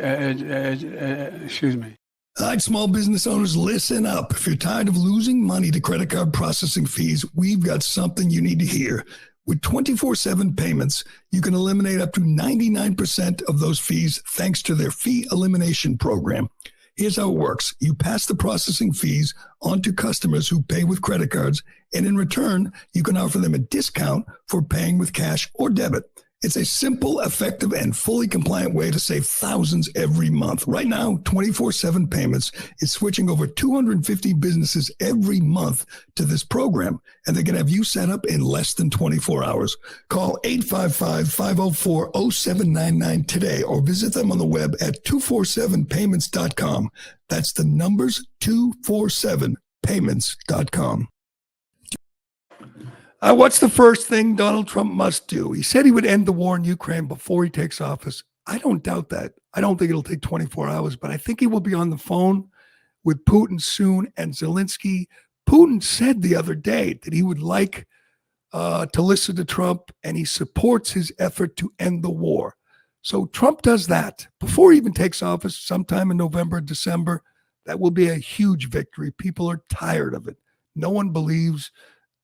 [SPEAKER 12] me.
[SPEAKER 2] All right, small business owners, listen up. If you're tired of losing money to credit card processing fees, we've got something you need to hear. With 24/7 payments, you can eliminate up to 99% of those fees thanks to their fee elimination program. Here's how it works. You pass the processing fees on to customers who pay with credit cards, and in return, you can offer them a discount for paying with cash or debit. It's a simple, effective, and fully compliant way to save thousands every month. Right now, 24/7 Payments is switching over 250 businesses every month to this program, and they can have you set up in less than 24 hours. Call 855-504-0799 today or visit them on the web at 247payments.com. That's the numbers 247payments.com. What's the first thing Donald Trump must do? He said he would end the war in Ukraine before he takes office. I don't doubt that. I don't think it'll take 24 hours, but I think he will be on the phone with Putin soon and Zelensky. Putin said the other day that he would like to listen to Trump, and he supports his effort to end the war. So Trump does that before he even takes office sometime in November, December. That will be a huge victory. People are tired of it. No one believes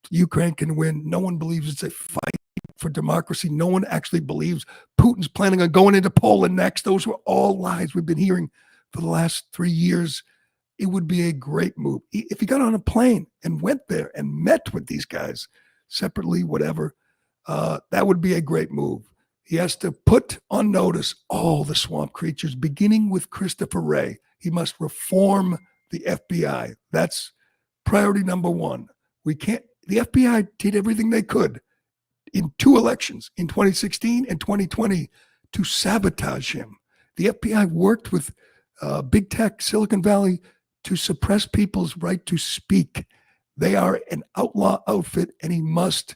[SPEAKER 2] Ukraine can win. No one believes it's a fight for democracy. No one actually believes Putin's planning on going into Poland next. Those were all lies we've been hearing for the last 3 years. It would be a great move. If he got on a plane and went there and met with these guys separately, whatever, that would be a great move. He has to put on notice all the swamp creatures, beginning with Christopher Wray. He must reform the FBI. That's priority number one. The FBI did everything they could in 2 elections, in 2016 and 2020, to sabotage him. The FBI worked with big tech, Silicon Valley, to suppress people's right to speak. They are an outlaw outfit, and he must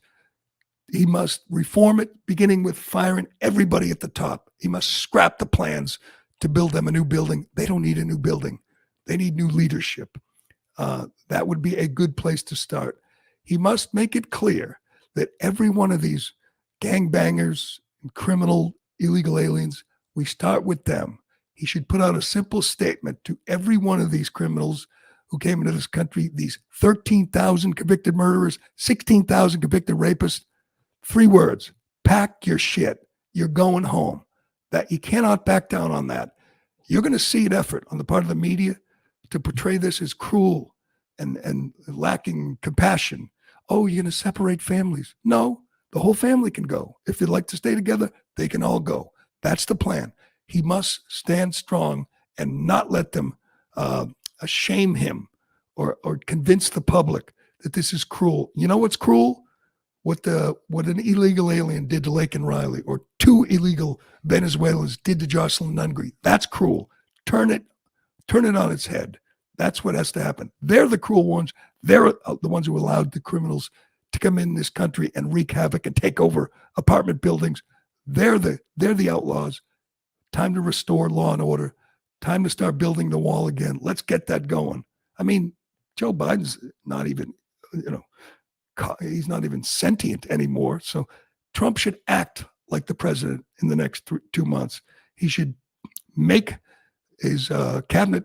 [SPEAKER 2] reform it, beginning with firing everybody at the top. He must scrap the plans to build them a new building. They don't need a new building. They need new leadership. That would be a good place to start. He must make it clear that every one of these gangbangers, criminal, illegal aliens, we start with them. He should put out a simple statement to every one of these criminals who came into this country, these 13,000 convicted murderers, 16,000 convicted rapists. 3 words: pack your shit. You're going home. That you cannot back down on that. You're going to see an effort on the part of the media to portray this as cruel and lacking compassion. Oh, you're going to separate families. No, the whole family can go. If they'd like to stay together, they can all go. That's the plan. He must stand strong and not let them shame him or convince the public that this is cruel. You know what's cruel? What an illegal alien did to Laken Riley, or 2 illegal Venezuelans did to Jocelyn Nungri. That's cruel. Turn it on its head. That's what has to happen. They're the cruel ones. They're the ones who allowed the criminals to come in this country and wreak havoc and take over apartment buildings. They're the outlaws. Time to restore law and order. Time to start building the wall again. Let's get that going. I mean, Joe Biden's not even, he's not even sentient anymore. So Trump should act like the president in the next 2 months. He should make his cabinet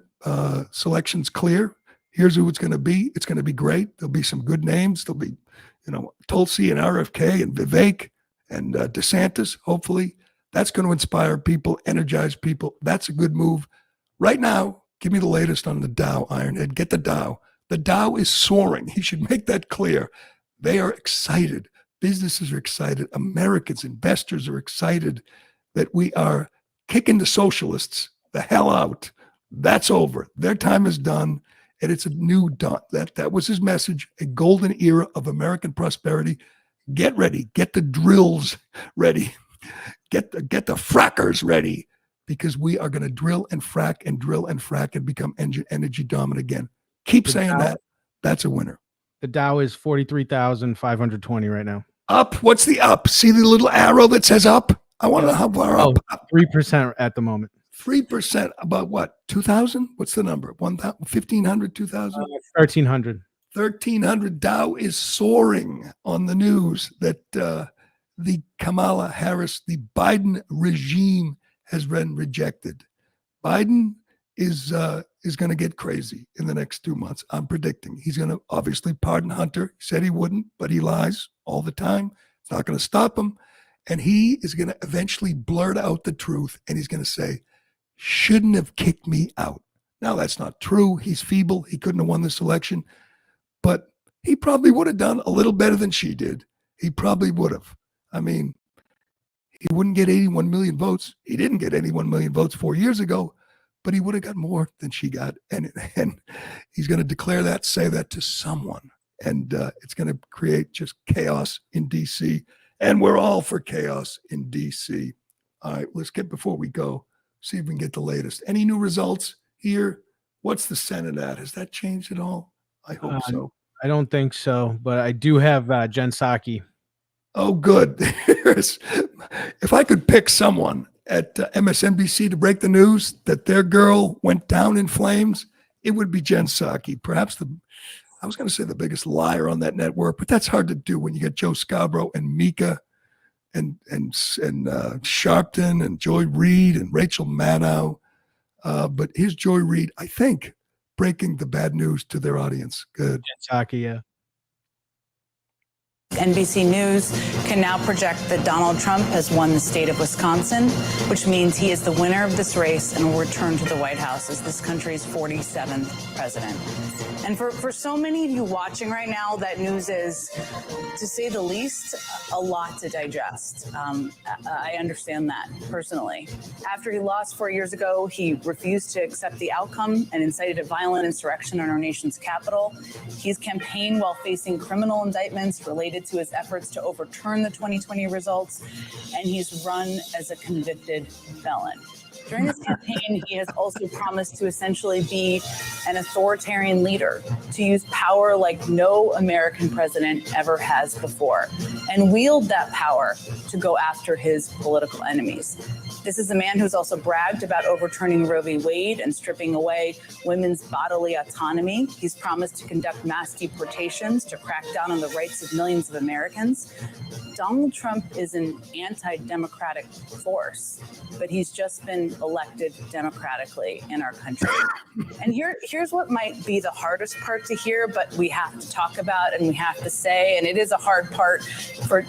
[SPEAKER 2] selections clear. Here's who it's going to be. It's going to be great. There'll be some good names. There'll be, Tulsi and RFK and Vivek and DeSantis, hopefully. That's going to inspire people, energize people. That's a good move. Right now, give me the latest on the Dow, Ironhead. Get the Dow. The Dow is soaring. He should make that clear. They are excited. Businesses are excited. Americans, investors are excited that we are kicking the socialists the hell out. That's over. Their time is done, and it's a new dawn. That was his message, a golden era of American prosperity. Get ready. Get the drills ready. Get the frackers ready, because we are going to drill and frack and become energy dominant again. Keep saying that. That's a winner.
[SPEAKER 5] The Dow is 43,520 right now.
[SPEAKER 2] Up. What's the up? See the little arrow that says up? I want to know how far up.
[SPEAKER 5] 3% at the moment.
[SPEAKER 2] 3%. About what? 2,000? What's the number? 1,000? 1,500? 2,000?
[SPEAKER 5] 1,300.
[SPEAKER 2] 1,300. Dow is soaring on the news that the Kamala Harris, the Biden regime has been rejected. Biden is going to get crazy in the next 2 months. I'm predicting he's going to obviously pardon Hunter. He said he wouldn't, but he lies all the time. It's not going to stop him. And he is going to eventually blurt out the truth, and he's going to say, shouldn't have kicked me out. Now, that's not true. He's feeble. He couldn't have won this election, but he probably would have done a little better than she did. He probably would have. I mean, he wouldn't get 81 million votes. He didn't get 81 million votes 4 years ago, but he would have got more than she got. And he's going to declare that, say that to someone. And it's going to create just chaos in D.C. And we're all for chaos in D.C. All right, let's get, before we go, see if we can get the latest. Any new results here? What's the Senate at? Has that changed at all? I hope so.
[SPEAKER 5] I don't think so, but I do have Jen Psaki.
[SPEAKER 2] Oh, good. If I could pick someone at MSNBC to break the news that their girl went down in flames, it would be Jen Psaki. Perhaps I was going to say the biggest liar on that network, but that's hard to do when you get Joe Scarborough and Mika and Sharpton and Joy Reid and Rachel Maddow. But here's Joy Reid, I think, breaking the bad news to their audience. Good.
[SPEAKER 5] Jen Psaki, yeah.
[SPEAKER 12] NBC News can now project that Donald Trump has won the state of Wisconsin, which means he is the winner of this race and will return to the White House as this country's 47th president. And for so many of you watching right now, that news is, to say the least, a lot to digest. I understand that personally. After he lost 4 years ago, he refused to accept the outcome and incited a violent insurrection on our nation's capital. He's campaigned while facing criminal indictments related to his efforts to overturn the 2020 results, and he's run as a convicted felon. During this campaign, he has also promised to essentially be an authoritarian leader, to use power like no American president ever has before, and wield that power to go after his political enemies. This is a man who's also bragged about overturning Roe v. Wade and stripping away women's bodily autonomy. He's promised to conduct mass deportations to crack down on the rights of millions of Americans. Donald Trump is an anti-democratic force, but he's just been elected democratically in our country. And here's what might be the hardest part to hear, but we have to talk about and we have to say, and it is a hard part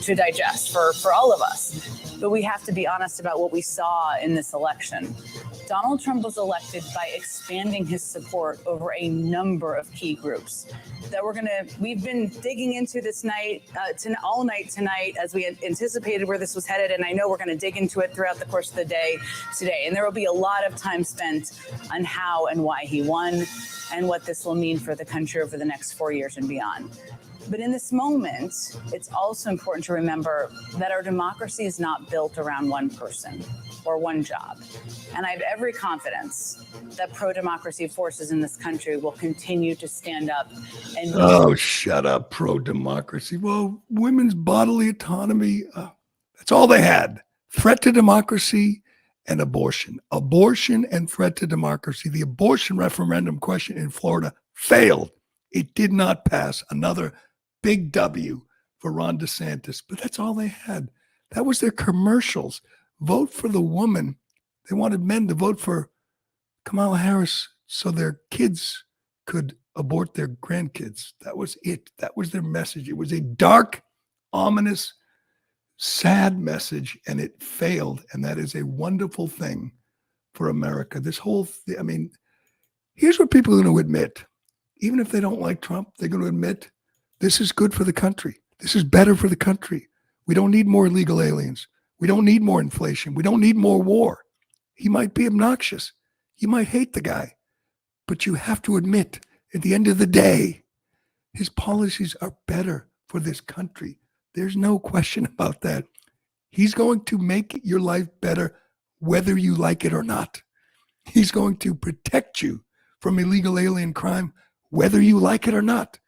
[SPEAKER 12] to digest for all of us. But we have to be honest about what we saw in this election. Donald Trump was elected by expanding his support over a number of key groups that we've been digging into this night, all night tonight, as we anticipated where this was headed. And I know we're going to dig into it throughout the course of the day today. And there will be a lot of time spent on how and why he won and what this will mean for the country over the next 4 years and beyond. But in this moment, it's also important to remember that our democracy is not built around one person or one job. And I have every confidence that pro-democracy forces in this country will continue to stand up and...
[SPEAKER 2] Oh, shut up, pro-democracy. Well, women's bodily autonomy, that's all they had. Threat to democracy and abortion. Abortion and threat to democracy. The abortion referendum question in Florida failed. It did not pass. Another big W for Ron DeSantis. But that's all they had. That was their commercials. Vote for the woman. They wanted men to vote for Kamala Harris so their kids could abort their grandkids. That was it. That was their message. It was a dark, ominous, sad message, and it failed. And that is a wonderful thing for America. This whole thing, I mean, here's what people are going to admit. Even if they don't like Trump, they're going to admit this is good for the country. This is better for the country. We don't need more illegal aliens. We don't need more inflation. We don't need more war. He might be obnoxious. You might hate the guy. But you have to admit, at the end of the day, his policies are better for this country. There's no question about that. He's going to make your life better whether you like it or not. He's going to protect you from illegal alien crime whether you like it or not.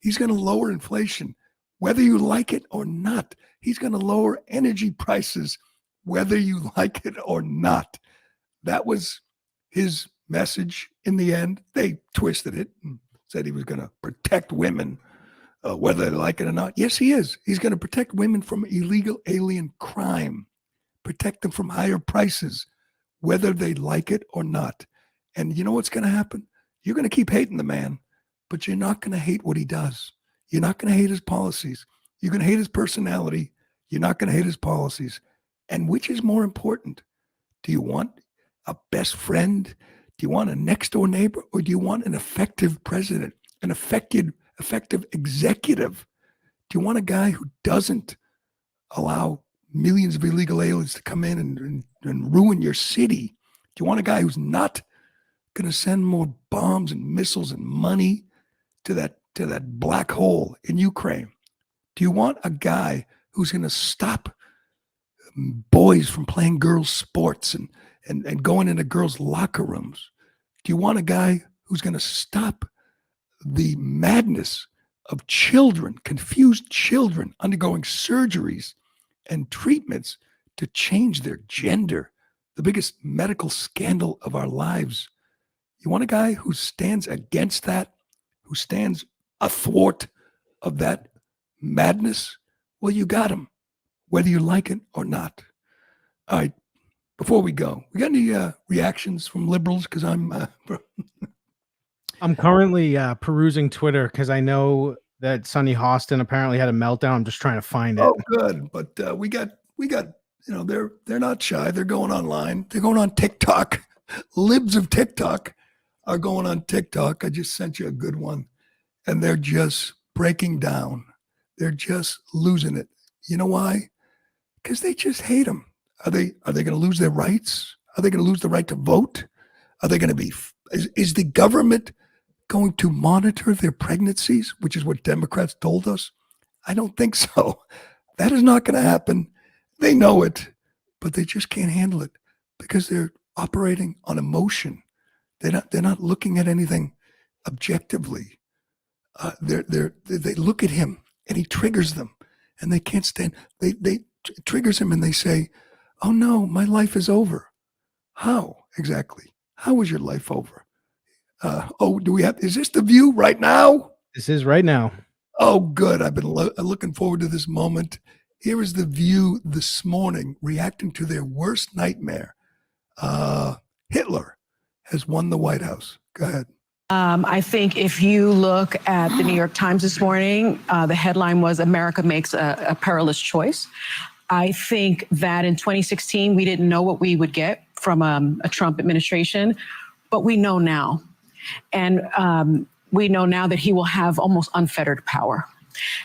[SPEAKER 2] He's going to lower inflation whether you like it or not. He's going to lower energy prices whether you like it or not. That was his message in the end. They twisted it and said he was going to protect women whether they like it or not. Yes, he is. He's going to protect women from illegal alien crime, protect them from higher prices whether they like it or not. And you know what's going to happen? You're going to keep hating the man, but you're not going to hate what he does. You're not going to hate his policies. You're going to hate his personality. You're not going to hate his policies. And which is more important? Do you want a best friend? Do you want a next door neighbor? Or do you want an effective president, an effective executive? Do you want a guy who doesn't allow millions of illegal aliens to come in and ruin your city? Do you want a guy who's not going to send more bombs and missiles and money to that black hole in Ukraine? Do you want a guy who's going to stop boys from playing girls' sports and going into girls' locker rooms? Do you want a guy who's going to stop the madness of children, confused children undergoing surgeries and treatments to change their gender? The biggest medical scandal of our lives. You want a guy who stands against that, who stands athwart of that madness? Well, you got him, whether you like it or not. All right, before we go, we got any reactions from liberals? Because I'm
[SPEAKER 5] currently perusing Twitter because I know that Sonny Hostin apparently had a meltdown. I'm just trying to find it.
[SPEAKER 2] Oh, good. But we got. You know, they're not shy. They're going online. They're going on TikTok. Libs of TikTok are going on TikTok. I just sent you a good one. And they're just breaking down. They're just losing it. You know why? Because they just hate him. Are they going to lose their rights? Are they going to lose the right to vote? Are they going to be, is the government going to monitor their pregnancies, which is what Democrats told us? I don't think so. That is not going to happen. They know it, but they just can't handle it because they're operating on emotion. They're not looking at anything objectively. They look at him and he triggers them, and they can't stand. They triggers him and they say, "Oh no, my life is over." How exactly? How is your life over? Is this the View right now?
[SPEAKER 5] This is right now.
[SPEAKER 2] Oh, good. I've been looking forward to this moment. Here is the View this morning reacting to their worst nightmare. Hitler has won the White House. Go ahead.
[SPEAKER 13] I think if you look at the New York Times this morning, the headline was "America makes a perilous choice." I think that in 2016, we didn't know what we would get from a Trump administration, but we know now. And we know now that he will have almost unfettered power.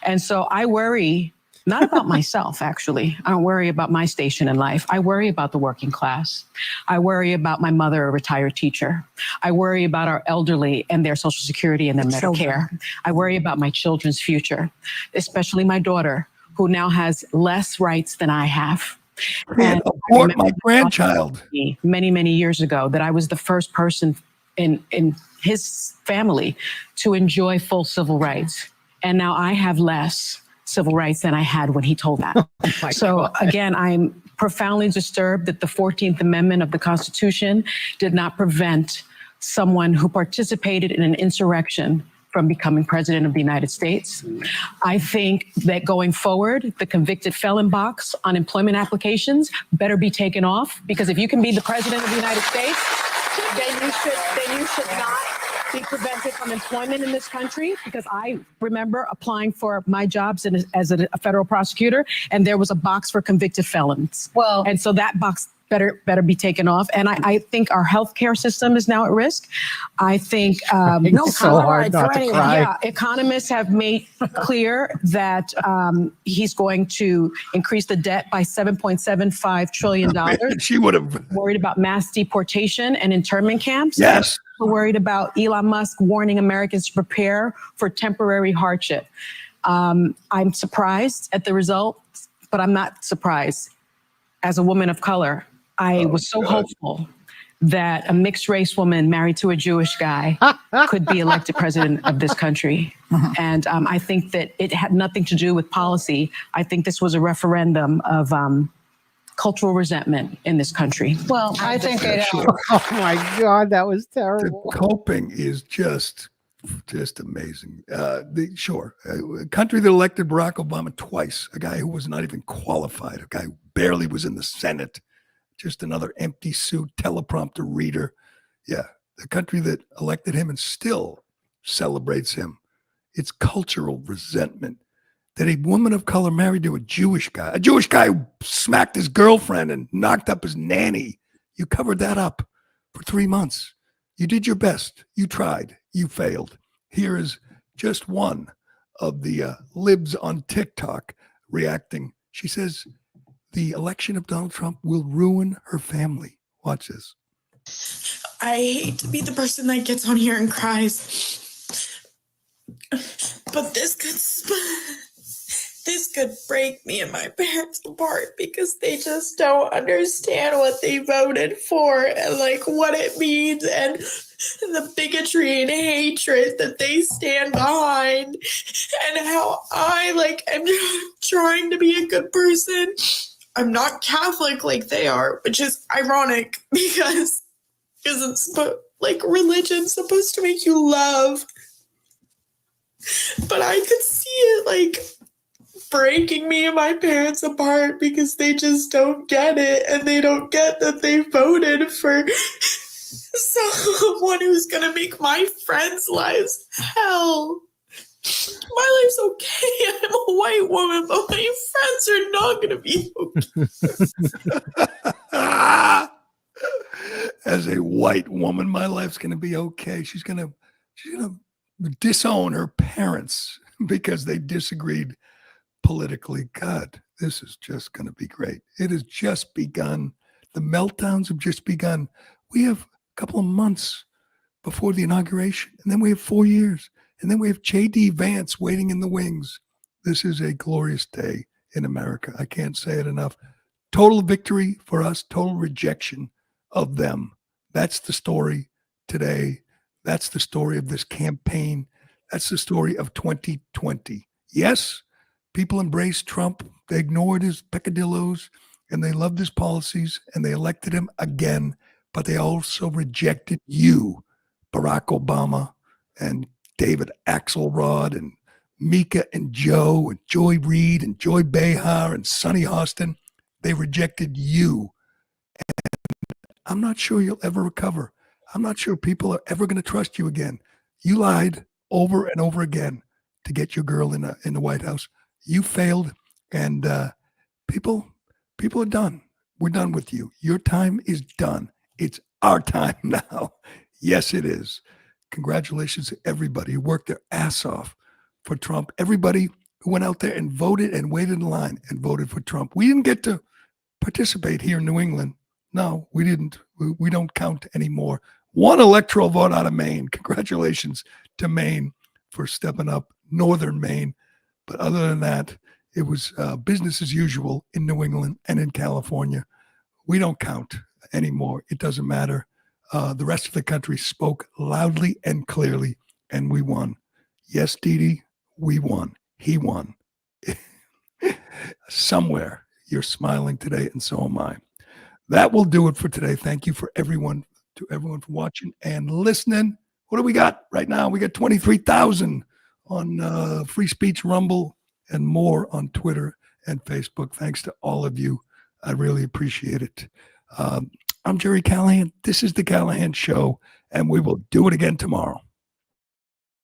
[SPEAKER 13] And so I worry not about myself, actually. I don't worry about my station in life. I worry about the working class. I worry about my mother, a retired teacher. I worry about our elderly and their Social Security and their Medicare. I worry about my children's future, especially my daughter, who now has less rights than I have.
[SPEAKER 2] And abort my grandchild.
[SPEAKER 13] Many, many years ago, that I was the first person in his family to enjoy full civil rights. And now I have less civil rights than I had when he told that. So again, I'm profoundly disturbed that the 14th Amendment of the Constitution did not prevent someone who participated in an insurrection from becoming president of the United States. I think that going forward, the convicted felon box on employment applications better be taken off, because if you can be the president of the United States, then you should not be prevented from employment in this country, because I remember applying for my jobs as a federal prosecutor, and there was a box for convicted felons. Well, and so that box better be taken off. And I think our healthcare system is now at risk. I think economists have made clear that he's going to increase the debt by $7.75 trillion.
[SPEAKER 2] She would have
[SPEAKER 13] worried about mass deportation and internment camps.
[SPEAKER 2] Yes.
[SPEAKER 13] Worried about Elon Musk warning Americans to prepare for temporary hardship. I'm surprised at the results, but I'm not surprised. As a woman of color, I was so hopeful that a mixed race woman married to a Jewish guy could be elected president of this country. And I think that it had nothing to do with policy. I think this was a referendum of cultural resentment in this country.
[SPEAKER 14] Well, I think it.
[SPEAKER 5] Oh my God, that was terrible.
[SPEAKER 2] The coping is just amazing. A country that elected Barack Obama twice, a guy who was not even qualified, a guy who barely was in the Senate, just another empty suit teleprompter reader. Yeah, the country that elected him and still celebrates him. It's cultural resentment that a woman of color married to a Jewish guy who smacked his girlfriend and knocked up his nanny. You covered that up for 3 months. You did your best. You tried. You failed. Here is just one of the libs on TikTok reacting. She says the election of Donald Trump will ruin her family. Watch this.
[SPEAKER 15] I hate to be the person that gets on here and cries, but this could break me and my parents apart, because they just don't understand what they voted for and like what it means and the bigotry and hatred that they stand behind, and how I am trying to be a good person. I'm not Catholic like they are, which is ironic because religion's supposed to make you love. But I could see it breaking me and my parents apart, because they just don't get it, and they don't get that they voted for someone who's gonna make my friends' lives hell. My life's okay. I'm a white woman, but my friends are not gonna be okay.
[SPEAKER 2] As a white woman, my life's gonna be okay. She's gonna disown her parents because they disagreed politically. God, this is just going to be great. It has just begun. The meltdowns have just begun. We have a couple of months before the inauguration, and then we have 4 years, and then we have J.D. Vance waiting in the wings. This is a glorious day in America. I can't say it enough. Total victory for us, total rejection of them. That's the story today. That's the story of this campaign. That's the story of 2020. Yes, people embraced Trump. They ignored his peccadillos, and they loved his policies, and they elected him again. But they also rejected you, Barack Obama, and David Axelrod, and Mika and Joe, and Joy Reid, and Joy Behar, and Sonny Austin. They rejected you. And I'm not sure you'll ever recover. I'm not sure people are ever going to trust you again. You lied over and over again to get your girl in the White House. You failed, and people People are done. We're done with you. Your time is done. It's our time now. Yes, it is. Congratulations to everybody who worked their ass off for Trump. Everybody who went out there and voted and waited in line and voted for Trump. We didn't get to participate here in New England. No, we didn't. We don't count anymore. One electoral vote out of Maine. Congratulations to Maine for stepping up, Northern Maine. But other than that, it was business as usual in New England and in California. We don't count anymore. It doesn't matter. The rest of the country spoke loudly and clearly, and we won. Yes, Didi, we won. He won. Somewhere you're smiling today, and so am I. That will do it for today. Thank you for everyone for watching and listening. What do we got right now? We got 23,000 on Free Speech Rumble and more on Twitter and Facebook. Thanks to all of you. I really appreciate it. I'm Gerry Callahan. This is the Callahan Show, and we will do it again tomorrow.